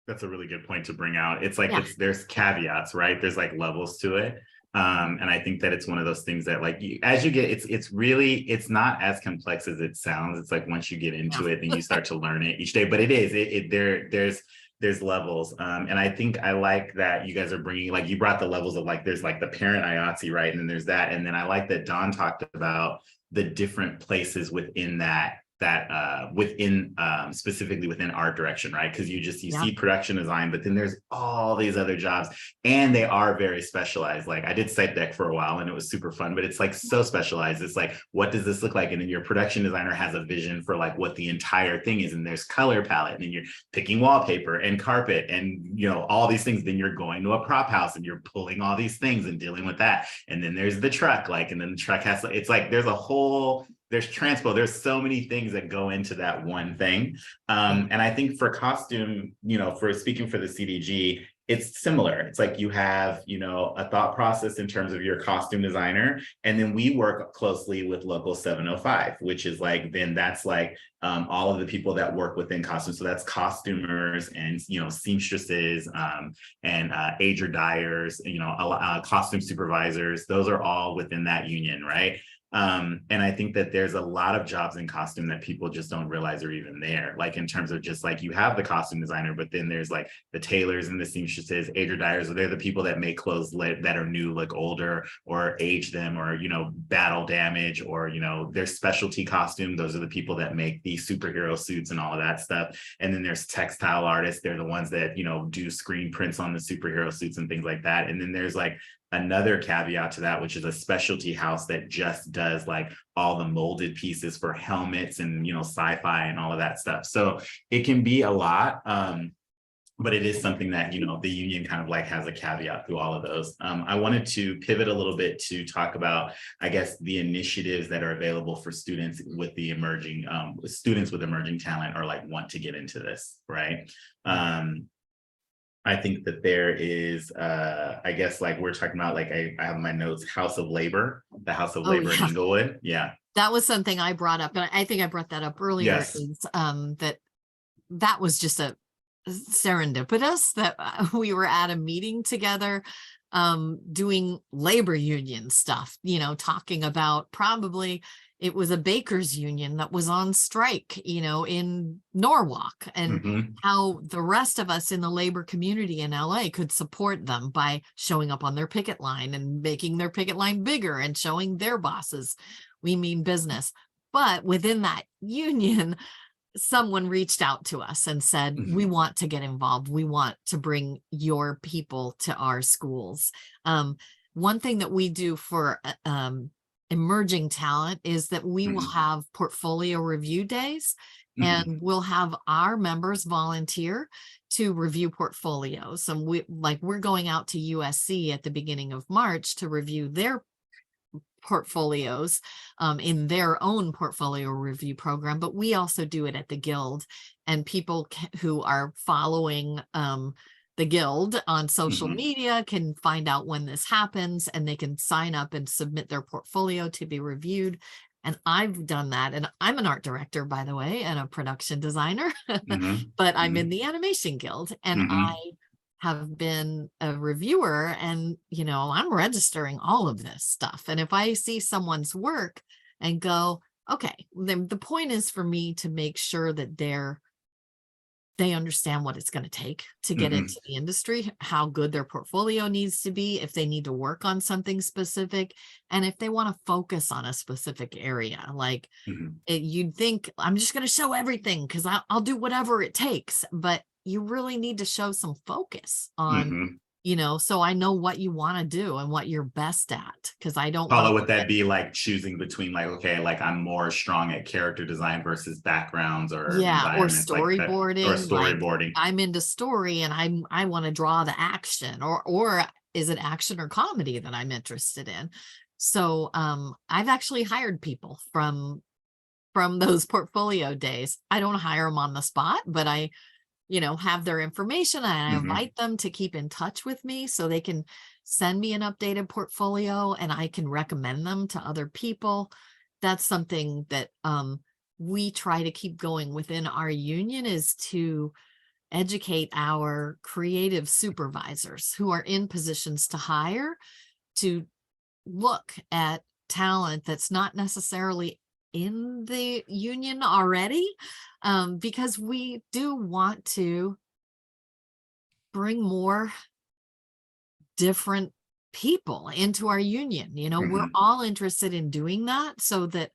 Speaker 2: That's a really good point to bring out. It's like,
Speaker 1: Yeah.
Speaker 2: there's caveats, right? There's like levels to it. And I think that it's one of those things that like, as you get, it's not as complex as it sounds. It's like, once you get into it, then you start to learn it each day, but it is, there's levels. And I think I like that you guys are bringing, like, you brought the levels of like, there's like the parent IATSE, right? And then there's that. And then I like that Dawn talked about the different places within that within specifically within art direction, right? Because you see production design, but then there's all these other jobs, and they are very specialized. Like, I did site deck for a while and it was super fun, but it's like so specialized. It's like, what does this look like? And then your production designer has a vision for like what the entire thing is, and there's color palette, and then you're picking wallpaper and carpet and all these things. Then you're going to a prop house and you're pulling all these things and dealing with that. And then there's the truck, like, and then the truck has, it's like there's transpo, there's so many things that go into that one thing. And I think for costume, for speaking for the CDG, it's similar. It's like you have, a thought process in terms of your costume designer. And then we work closely with Local 705, which is like, then that's like all of the people that work within costumes. So that's costumers and, seamstresses and ager dyers, costume supervisors. Those are all within that union, right? And I think that there's a lot of jobs in costume that people just don't realize are even there. Like, in terms of just like, you have the costume designer, but then there's like the tailors and the seamstresses, ager dyers. They're the people that make clothes that are new, like older, or age them, or, battle damage, or, their specialty costume. Those are the people that make the superhero suits and all of that stuff. And then there's textile artists. They're the ones that, do screen prints on the superhero suits and things like that. And then there's like another caveat to that, which is a specialty house that just does like all the molded pieces for helmets and sci-fi and all of that stuff. So it can be a lot, but it is something that the union kind of like has a caveat through all of those. I wanted to pivot a little bit to talk about, I guess, the initiatives that are available for students with the emerging talent, or like want to get into this, right? I think that there is, I guess, like we're talking about, like I have in my notes, House of Labor, the House of Labor in Inglewood. Yeah.
Speaker 1: That was something I brought up, and I think I brought that up earlier.
Speaker 2: Yes.
Speaker 1: Is, that was just a serendipitous that we were at a meeting together doing labor union stuff, talking about, probably it was a bakers union that was on strike, in Norwalk, and how the rest of us in the labor community in LA could support them by showing up on their picket line and making their picket line bigger and showing their bosses we mean business. But within that union, someone reached out to us and said, we want to get involved. We want to bring your people to our schools. One thing that we do for emerging talent is that we will have portfolio review days, and we'll have our members volunteer to review portfolios. And we're going out to USC at the beginning of March to review their portfolios in their own portfolio review program, but we also do it at the Guild, and people who are following the Guild on social media can find out when this happens, and they can sign up and submit their portfolio to be reviewed. And I've done that. And I'm an art director, by the way, and a production designer,
Speaker 2: Mhm.
Speaker 1: but I'm
Speaker 2: Mhm.
Speaker 1: in the Animation Guild, and I
Speaker 2: Mhm.
Speaker 1: have been a reviewer, and I'm registering all of this stuff. And if I see someone's work and go, okay, then the point is for me to make sure that they understand what it's going to take to get
Speaker 2: Mhm.
Speaker 1: into the industry, how good their portfolio needs to be, if they need to work on something specific, and if they want to focus on a specific area. Like
Speaker 2: Mhm.
Speaker 1: you'd think I'm just going to show everything because I'll do whatever it takes, but you really need to show some focus on,
Speaker 2: Mhm.
Speaker 1: so I know what you want to do and what you're best at, because I don't want
Speaker 2: Paula,
Speaker 1: to
Speaker 2: would that be like choosing between like, okay, like I'm more strong at character design versus backgrounds or
Speaker 1: yeah, or
Speaker 2: environments like that, or
Speaker 1: storyboarding. Like
Speaker 2: storyboarding?
Speaker 1: I'm into story and I want to draw the action, or is it action or comedy that I'm interested in? So I've actually hired people from those portfolio days. I don't hire them on the spot, but I have their information, and I
Speaker 2: Mhm.
Speaker 1: invite them to keep in touch with me so they can send me an updated portfolio and I can recommend them to other people. That's something that we try to keep going within our union, is to educate our creative supervisors who are in positions to hire, to look at talent that's not necessarily in the union already, because we do want to bring more different people into our union. We're
Speaker 2: Mhm.
Speaker 1: all interested in doing that so that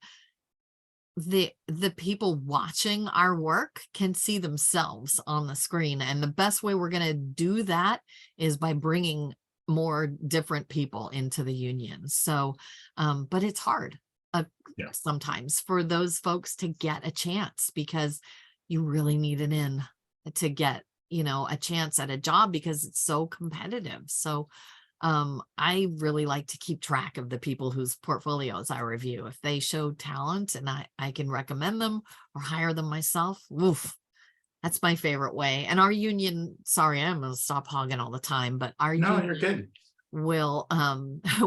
Speaker 1: the people watching our work can see themselves on the screen. And the best way we're going to do that is by bringing more different people into the union. So but it's hard uh,
Speaker 2: Yeah.
Speaker 1: sometimes for those folks to get a chance, because you really need an in to get a chance at a job, because it's so competitive. So I really like to keep track of the people whose portfolios I review. If they show talent and I can recommend them or hire them myself, woof, that's my favorite way. And our union, sorry, I'm gonna stop hogging all the time, but our
Speaker 2: No,
Speaker 1: union
Speaker 2: you're good.
Speaker 1: will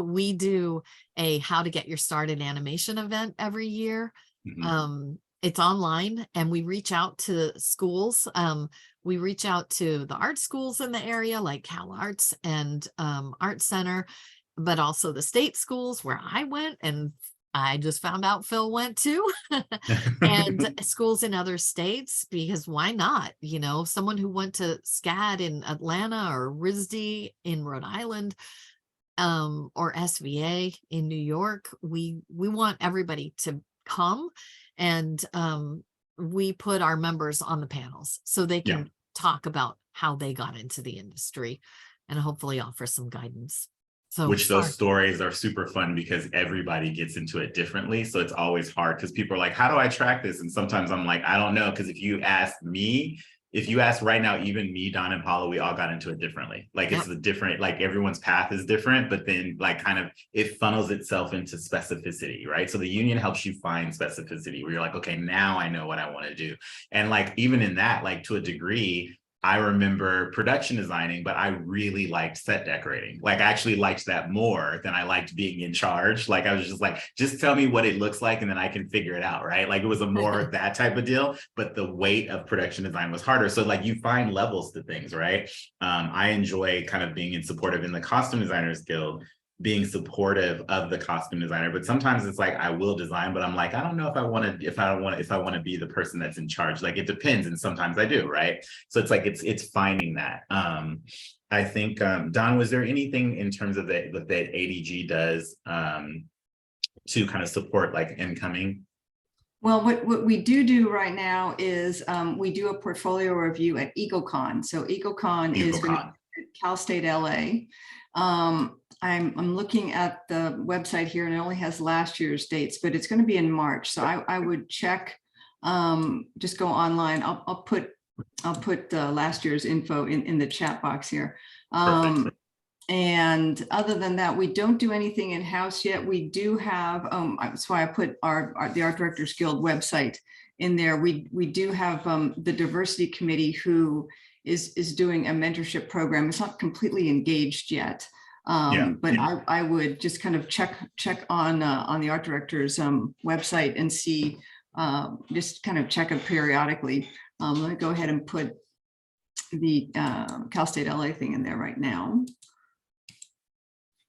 Speaker 1: we do a how to get your start in animation event every year.
Speaker 2: Mhm.
Speaker 1: It's online, and we reach out to schools. We reach out to the art schools in the area like Cal Arts and Art Center, but also the state schools where I went, and I just found out Phil went to, and schools in other states, because why not? Someone who went to SCAD in Atlanta or RISD in Rhode Island, or SVA in New York. We want everybody to come, and we put our members on the panels so they
Speaker 2: Yeah.
Speaker 1: can talk about how they got into the industry and hopefully offer some guidance. So
Speaker 2: Which those
Speaker 1: sorry.
Speaker 2: stories are super fun because everybody gets into it differently. So it's always hard because people are like, how do I track this? And sometimes I'm like, I don't know. Because if you ask right now, even me, Don and Paula, we all got into it differently. Like
Speaker 1: Yep.
Speaker 2: it's a different, like everyone's path is different, but then like kind of it funnels itself into specificity, right? So the union helps you find specificity where you're like, okay, now I know what I want to do. And like even in that, like to a degree, I remember production designing, but I really liked set decorating. Like I actually liked that more than I liked being in charge. Like I was just like, just tell me what it looks like and then I can figure it out, right? Like it was a more of that type of deal, but the weight of production design was harder. So like you find levels to things, right? I enjoy kind of being in supportive in the Costume Designers Guild, being supportive of the costume designer, but sometimes it's like I will design, but I'm like, I don't know if I want to be the person that's in charge. Like it depends, and sometimes I do, right? So it's like it's finding that. I think Don, was there anything in terms of that ADG does to kind of support like incoming?
Speaker 3: Well, what we do right now is we do a portfolio review at EagleCon. So EagleCon is going to be at Cal State LA. I'm looking at the website here, and it only has last year's dates, but it's going to be in March. So I would check, just go online. I'll put last year's info in the chat box here.
Speaker 2: Perfect.
Speaker 3: And other than that, we don't do anything in-house yet. We do have, that's why I put the Art Directors Guild website in there. We do have the diversity committee who is doing a mentorship program. It's not completely engaged yet. But I would just kind of check on the Art Directors website and see, just kind of check it periodically. Let me go ahead and put the Cal State LA thing in there right now.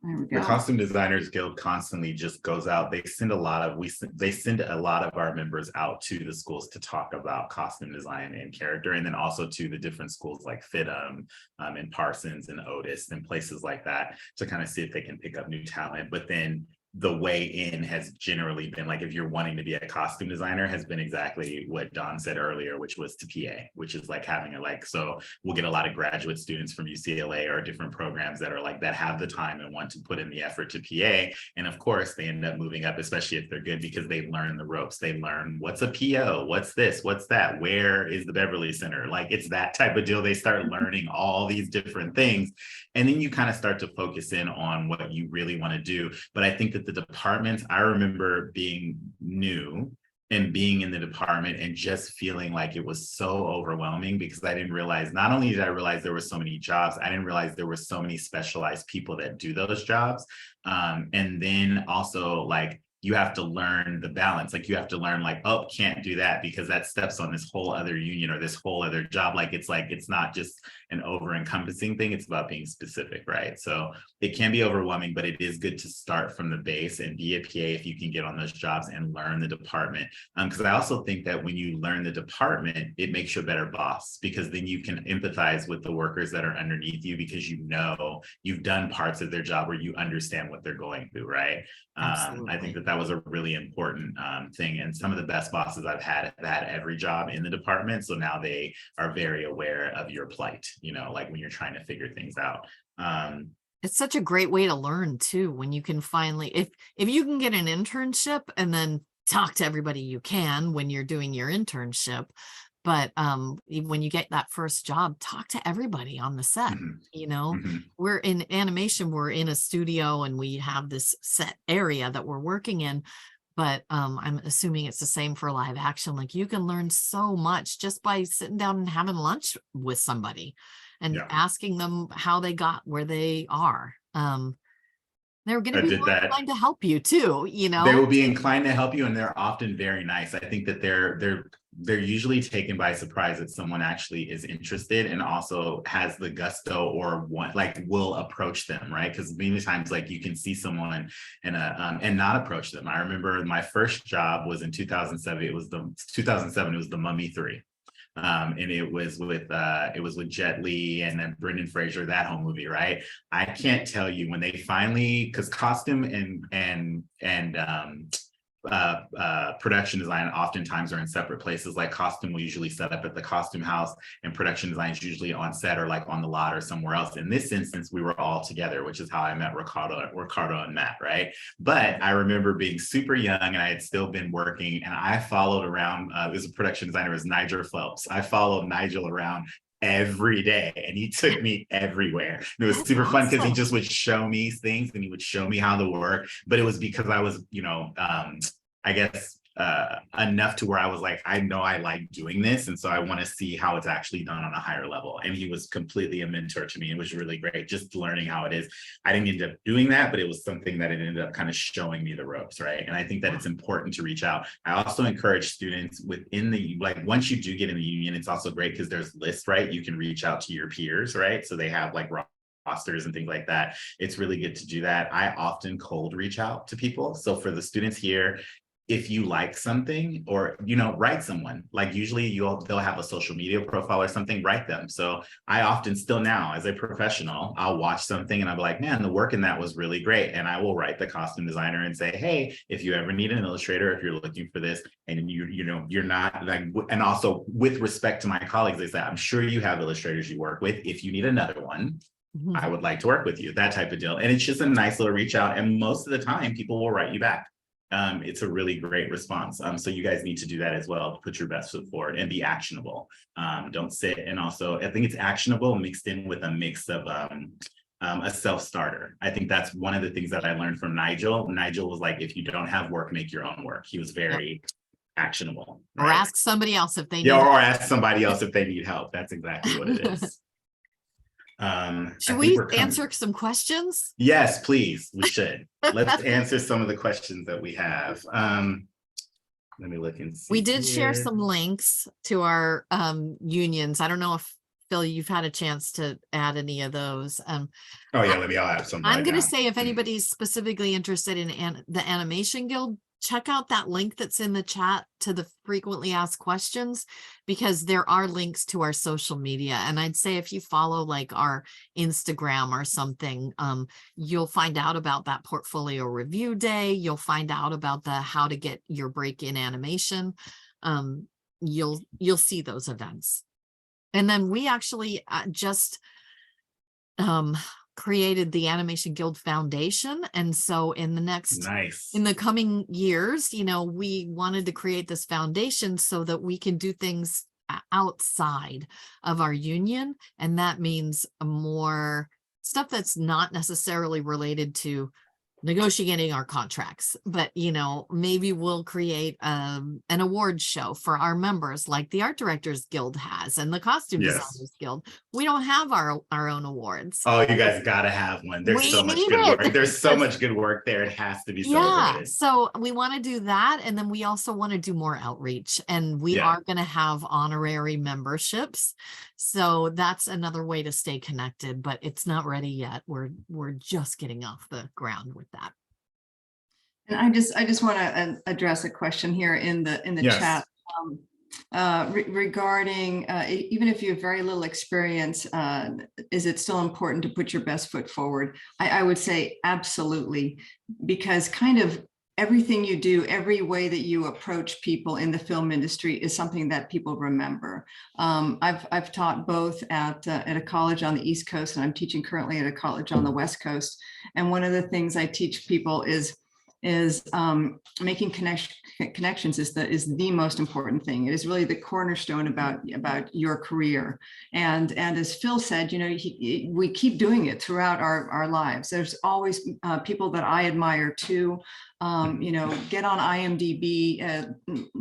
Speaker 3: There we
Speaker 2: The
Speaker 3: go.
Speaker 2: Costume Designers Guild constantly just goes out. They send a lot of our members out to the schools to talk about costume design and character, and then also to the different schools like FIDM and Parsons and Otis and places like that to kind of see if they can pick up new talent. But then the way in has generally been like, if you're wanting to be a costume designer, has been exactly what Don said earlier, which was to PA, which is like having a so we'll get a lot of graduate students from UCLA or different programs that are like that have the time and want to put in the effort to PA. And of course they end up moving up, especially if they're good, because they learn the ropes. They learn what's a PO, what's this, what's that, where is the Beverly Center? Like it's that type of deal. They start learning all these different things. And then you kind of start to focus in on what you really want to do. But I think that the departments, I remember being new and being in the department and just feeling like it was so overwhelming, because I didn't realize, not only did I realize there were so many jobs, I didn't realize there were so many specialized people that do those jobs. And then also like, you have to learn the balance. Like you have to learn like, oh, can't do that because that steps on this whole other union or this whole other job. Like, it's not just an over encompassing thing. It's about being specific, right? So it can be overwhelming, but it is good to start from the base and be a PA if you can get on those jobs and learn the department. Because I also think that when you learn the department, it makes you a better boss, because then you can empathize with the workers that are underneath you, because you know you've done parts of their job where you understand what they're going through, right? I think that was a really important thing. And some of the best bosses I've had every job in the department. So now they are very aware of your plight, you know, like when you're trying to figure things out.
Speaker 1: It's such a great way to learn too, when you can finally, if you can get an internship and then talk to everybody you can when you're doing your internship. But when you get that first job, talk to everybody on the set. You know, we're in animation, we're in a studio and we have this set area that we're working in. But I'm assuming it's the same for live action. Like you can learn so much just by sitting down and having lunch with somebody and asking them how they got where they are. They're going to be inclined to help you too, you know.
Speaker 2: They will be inclined to help you, and they're often very nice. I think that they're usually taken by surprise that someone actually is interested and also has the gusto or will approach them, right? Because many times like you can see someone and not approach them. I remember my first job was in 2007. It was the Mummy 3. And it was with Jet Li and then Brendan Fraser, that whole movie, right? I can't tell you when they finally, because costume and production design oftentimes are in separate places. Like costume will usually set up at the costume house, and production design is usually on set or like on the lot or somewhere else. In this instance, we were all together, which is how I met Ricardo and Matt, right? But I remember being super young and I had still been working, and I followed around, there's a production designer, it was Nigel Phelps. I followed Nigel around every day and he took me everywhere. And it was super fun because he just would show me things and he would show me how to work. But it was because I was, you know, I guess enough to where I was like, I know I like doing this, and so I want to see how it's actually done on a higher level. And he was completely a mentor to me. It was really great just learning how it is. I didn't end up doing that, but it was something that it ended up kind of showing me the ropes, right? And I think that it's important to reach out. I also encourage students within the, like once you do get in the union, it's also great because there's lists, right? You can reach out to your peers, right? So they have like rosters and things like that. It's really good to do that. I often cold reach out to people. So for the students here, if you like something, or, you know, write someone, like usually they'll have a social media profile or something, write them. So I often still now as a professional, I'll watch something and I'll be like, man, the work in that was really great. And I will write the costume designer and say, hey, if you ever need an illustrator, if you're looking for this and you know, you're not like, and also with respect to my colleagues, they say, I'm sure you have illustrators you work with. If you need another one, I would like to work with you, that type of deal. And it's just a nice little reach out. And most of the time people will write you back. It's a really great response. So you guys need to do that as well. Put your best foot forward and be actionable. Don't sit. And also, I think it's actionable mixed in with a mix of a self-starter. I think that's one of the things that I learned from Nigel. Nigel was like, if you don't have work, make your own work. He was very actionable.
Speaker 1: Or
Speaker 2: right?
Speaker 1: ask somebody else if they need
Speaker 2: Yeah, or
Speaker 1: help.
Speaker 2: ask somebody else if they need help. That's exactly what it is. I
Speaker 1: Should
Speaker 2: think
Speaker 1: we
Speaker 2: we're coming-
Speaker 1: answer some questions?
Speaker 2: Yes, please. We should. Let's answer some of the questions that we have. Let me look and see.
Speaker 1: We did share
Speaker 2: here.
Speaker 1: some links to our unions. I don't know if Phil, you've had a chance to add any of those.
Speaker 2: Oh yeah, I'll have some.
Speaker 1: I'm
Speaker 2: right
Speaker 1: going to
Speaker 2: now.
Speaker 1: say if anybody's specifically interested in the Animation Guild, check out that link that's in the chat to the frequently asked questions, because there are links to our social media. And I'd say if you follow like our Instagram or something, you'll find out about that portfolio review day. You'll find out about the how to get your break in animation. You'll see those events. And then we actually just created the Animation Guild Foundation. And so in the coming years, we wanted to create this foundation so that we can do things outside of our union. And that means more stuff that's not necessarily related to negotiating our contracts, but maybe we'll create an award show for our members like the Art Directors Guild has and the Costume Designers Guild. We don't have our own awards.
Speaker 2: Oh, you guys gotta have one. There's so much good work. There's so much good work there. It has to be celebrated.
Speaker 1: So we want to do that, and then we also want to do more outreach, and we are going to have honorary memberships. So that's another way to stay connected, but it's not ready yet. We're just getting off the ground with that.
Speaker 3: And I just want to address a question here in the chat regarding even if you have very little experience, is it still important to put your best foot forward? I would say absolutely, because kind of everything you do, every way that you approach people in the film industry is something that people remember. I've taught both at a college on the East Coast, and I'm teaching currently at a college on the West Coast. And one of the things I teach people is making connections is the most important thing. It is really the cornerstone about your career. And as Phil said, we keep doing it throughout our lives. There's always people that I admire too. Get on IMDb,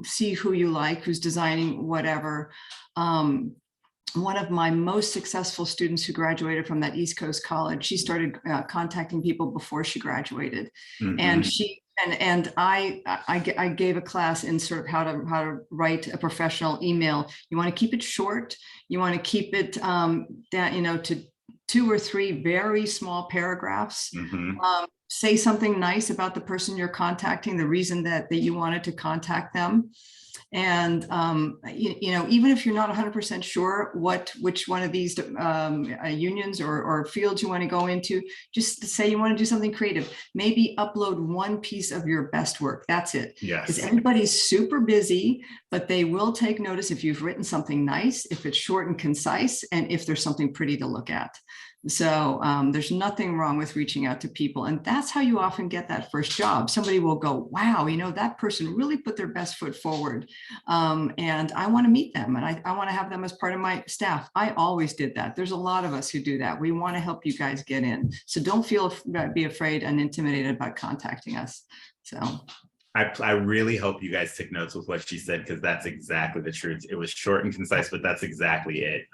Speaker 3: see who you like, who's designing whatever. One of my most successful students who graduated from that East Coast college, she started contacting people before she graduated. Mm-hmm. And I gave a class in sort of how to write a professional email. You want to keep it short. You want to keep it down, to 2 or 3 very small paragraphs. Mm-hmm. Say something nice about the person you're contacting, the reason that you wanted to contact them. And, even if you're not 100% sure which one of these unions or fields you want to go into, just to say you want to do something creative, maybe upload one piece of your best work. That's it.
Speaker 2: Yes.
Speaker 3: Because everybody's super busy, but they will take notice if you've written something nice, if it's short and concise, and if there's something pretty to look at. So there's nothing wrong with reaching out to people. And that's how you often get that first job. Somebody will go, wow, that person really put their best foot forward. And I want to meet them, and I want to have them as part of my staff. I always did that. There's a lot of us who do that. We want to help you guys get in. So don't be afraid and intimidated about contacting us. So
Speaker 2: I really hope you guys took notes with what she said, because that's exactly the truth. It was short and concise, but that's exactly it.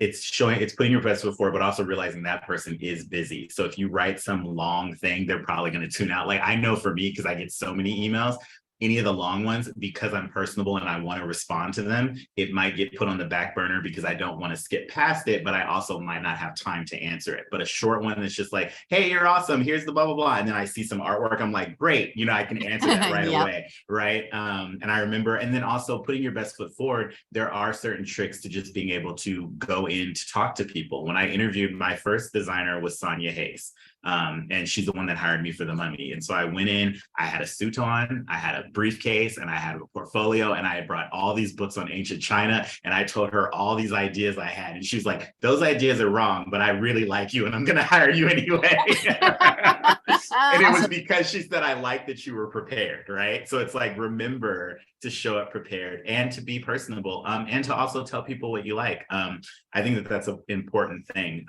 Speaker 2: It's putting your best foot forward, but also realizing that person is busy. So if you write some long thing, they're probably going to tune out. Like I know for me, because I get so many emails, any of the long ones, because I'm personable and I want to respond to them, it might get put on the back burner because I don't want to skip past it, but I also might not have time to answer it. But a short one that's just like, hey, you're awesome, here's the blah, blah, blah. And then I see some artwork, I'm like, great, I can answer that right away, right? And I remember, and then also putting your best foot forward, there are certain tricks to just being able to go in to talk to people. When I interviewed, my first designer was Sonia Hayes. And she's the one that hired me for the Mummy. And so I went in, I had a suit on, I had a briefcase, and I had a portfolio, and I had brought all these books on ancient China, and I told her all these ideas I had. And she was like, those ideas are wrong, but I really like you and I'm going to hire you anyway. And it was because she said, I like that you were prepared, right? So it's like, remember to show up prepared and to be personable, and to also tell people what you like. I think that that's an important thing.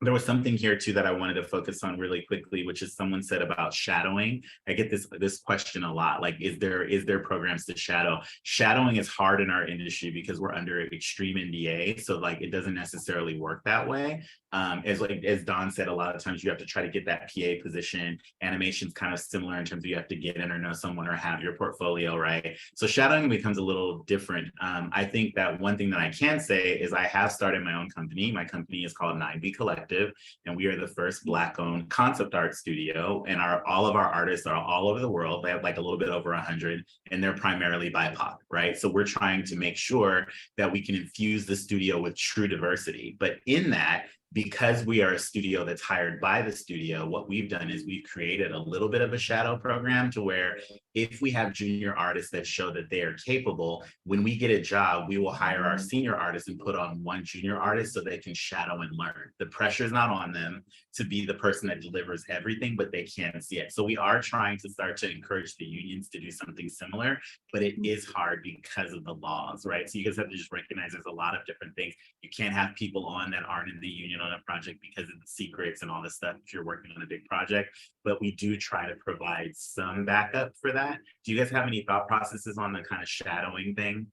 Speaker 2: There was something here too that I wanted to focus on really quickly, which is someone said about shadowing. I get this question a lot, like, is there programs to shadow? Shadowing is hard in our industry because we're under extreme NDA. So like, it doesn't necessarily work that way. As Don said, a lot of times you have to try to get that PA position. Animation's kind of similar in terms of you have to get in or know someone or have your portfolio, right? So shadowing becomes a little different. I think that one thing that I can say is I have started my own company. My company is called 9B Collective, and we are the first Black-owned concept art studio. And all of our artists are all over the world. They have like a little bit over 100, and they're primarily BIPOC, right? So we're trying to make sure that we can infuse the studio with true diversity. But in that, because we are a studio that's hired by the studio, what we've done is we've created a little bit of a shadow program to where if we have junior artists that show that they are capable, when we get a job, we will hire our senior artists and put on one junior artist so they can shadow and learn. The pressure is not on them to be the person that delivers everything, but they can see it. So we are trying to start to encourage the unions to do something similar, but it is hard because of the laws, right? So you guys have to just recognize there's a lot of different things. You can't have people on that aren't in the union on a project because of the secrets and all this stuff if you're working on a big project, but we do try to provide some backup for that. Do you guys have any thought processes on the kind of shadowing thing?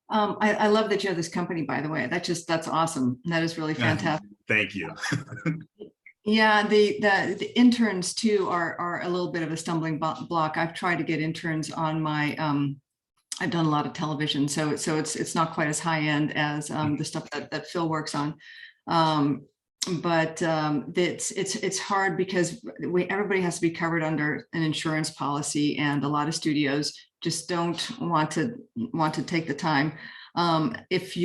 Speaker 3: I love that you have this company, by the way. That's awesome. That is really fantastic.
Speaker 2: Thank you.
Speaker 3: Yeah, the interns too are a little bit of a stumbling block. I've tried to get interns on my I've done a lot of television, so it's not quite as high end as the stuff that Phil works on. But it's hard because everybody has to be covered under an insurance policy, and a lot of studios just don't want to take the time. If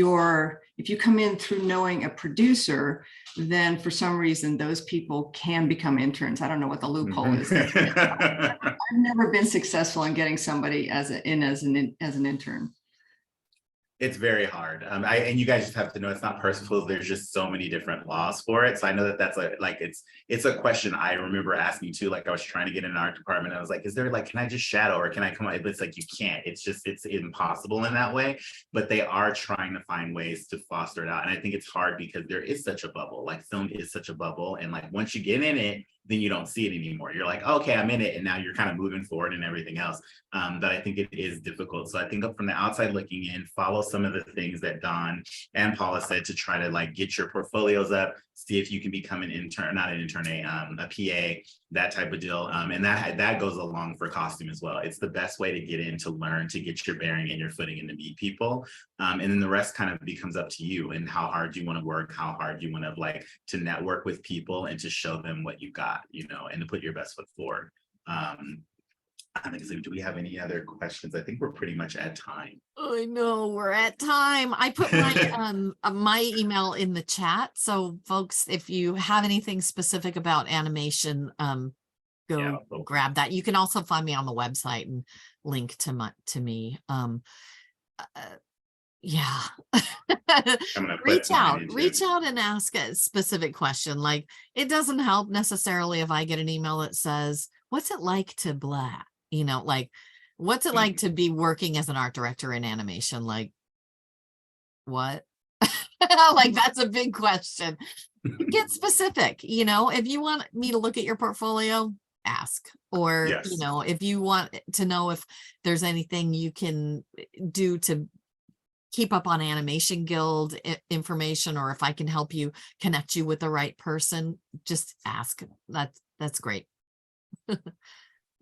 Speaker 3: you come in through knowing a producer, then for some reason those people can become interns. I don't know what the loophole is. I've never been successful in getting somebody as an intern.
Speaker 2: It's very hard. And you guys just have to know it's not personal. There's just so many different laws for it. So I know that that's it's a question I remember asking too. Like I was trying to get in an art department. I was like, is there like, can I just shadow or can I come out? It's like, you can't. It's impossible in that way. But they are trying to find ways to foster it out. And I think it's hard because there is such a bubble. Like film is such a bubble. And like once you get in it, then you don't see it anymore. You're like, okay, I'm in it. And now you're kind of moving forward and everything else. But I think it is difficult. So I think from the outside looking in, follow some of the things that Don and Paula said to try to like get your portfolios up, see if you can become an intern, not an intern, a PA, that type of deal. And that goes along for costume as well. It's the best way to get in, to learn, to get your bearing and your footing and to meet people. And then the rest kind of becomes up to you and how hard you want to work, how hard you want to like to network with people and to show them what you got, you know, and to put your best foot forward. I think, so do we have any other questions? I think we're pretty much at time.
Speaker 1: I know we're at time. I put my my email in the chat. So folks, if you have anything specific about animation, go grab that. You can also find me on the website and link to me. Yeah. reach out and ask a specific question. Like, it doesn't help necessarily if I get an email that says, what's it like to blah? You know, like, what's it like to be working as an art director in animation? Like, what? Like, that's a big question. Get specific. You know, if you want me to look at your portfolio, ask. Or,
Speaker 2: yes,
Speaker 1: you know, if you want to know if there's anything you can do to keep up on Animation Guild information, or if I can help you connect you with the right person, just ask. That's great.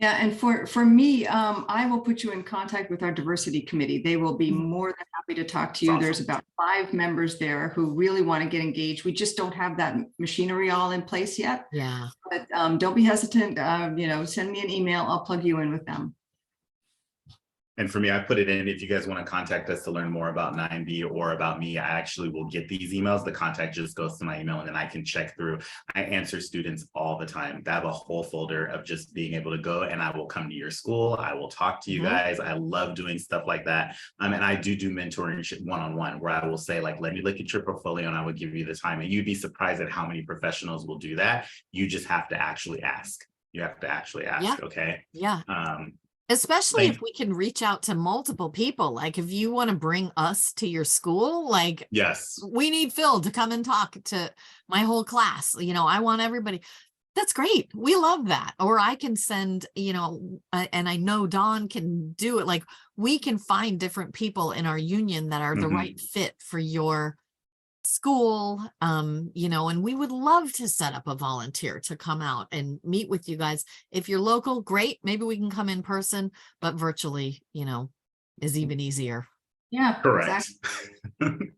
Speaker 3: Yeah, and for me, I will put you in contact with our diversity committee. They will be more than happy to talk to you. Awesome. There's about 5 members there who really want to get engaged. We just don't have that machinery all in place yet.
Speaker 1: Yeah.
Speaker 3: But don't be hesitant. You know, send me an email. I'll plug you in with them.
Speaker 2: And for me, I put it in, if you guys want to contact us to learn more about 9B or about me, I actually will get these emails. The contact just goes to my email and then I can check through. I answer students all the time. I have a whole folder of just being able to go, and I will come to your school. I will talk to you guys. I love doing stuff like that. And I do mentoring one-on-one where I will say, like, let me look at your portfolio and I will give you the time. And you'd be surprised at how many professionals will do that. You just have to actually ask. You have to actually ask.
Speaker 1: Yeah.
Speaker 2: Okay.
Speaker 1: Yeah. Especially
Speaker 2: Thank-
Speaker 1: if we can reach out to multiple people, like if you want to bring us to your school, like
Speaker 2: Yes.
Speaker 1: we need Phil to come and talk to my whole class. I want everybody. That's great. We love that. Or I can send, and I know Dawn can do it. Like we can find different people in our union that are the
Speaker 2: Mhm.
Speaker 1: right fit for your school. And we would love to set up a volunteer to come out and meet with you guys. If you're local, great. Maybe we can come in person, but virtually, is even easier.
Speaker 3: Yeah.
Speaker 2: Correct.
Speaker 3: exactly.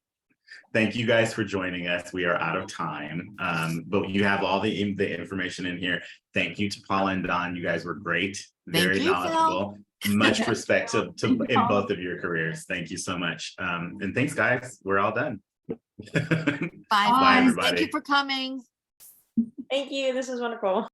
Speaker 2: Thank you guys for joining us. We are out of time, but you have all the information in here. Thank you to Paula and Don. You guys were great, very
Speaker 1: you, Phil.
Speaker 2: knowledgeable. Much respect to in
Speaker 3: Paula.
Speaker 2: both of your careers. Thank you so much. And thanks, guys. We're all done.
Speaker 1: Bye,
Speaker 3: Bye,
Speaker 1: friends. Thank
Speaker 2: everybody.
Speaker 1: you for coming.
Speaker 4: Thank you. This is wonderful.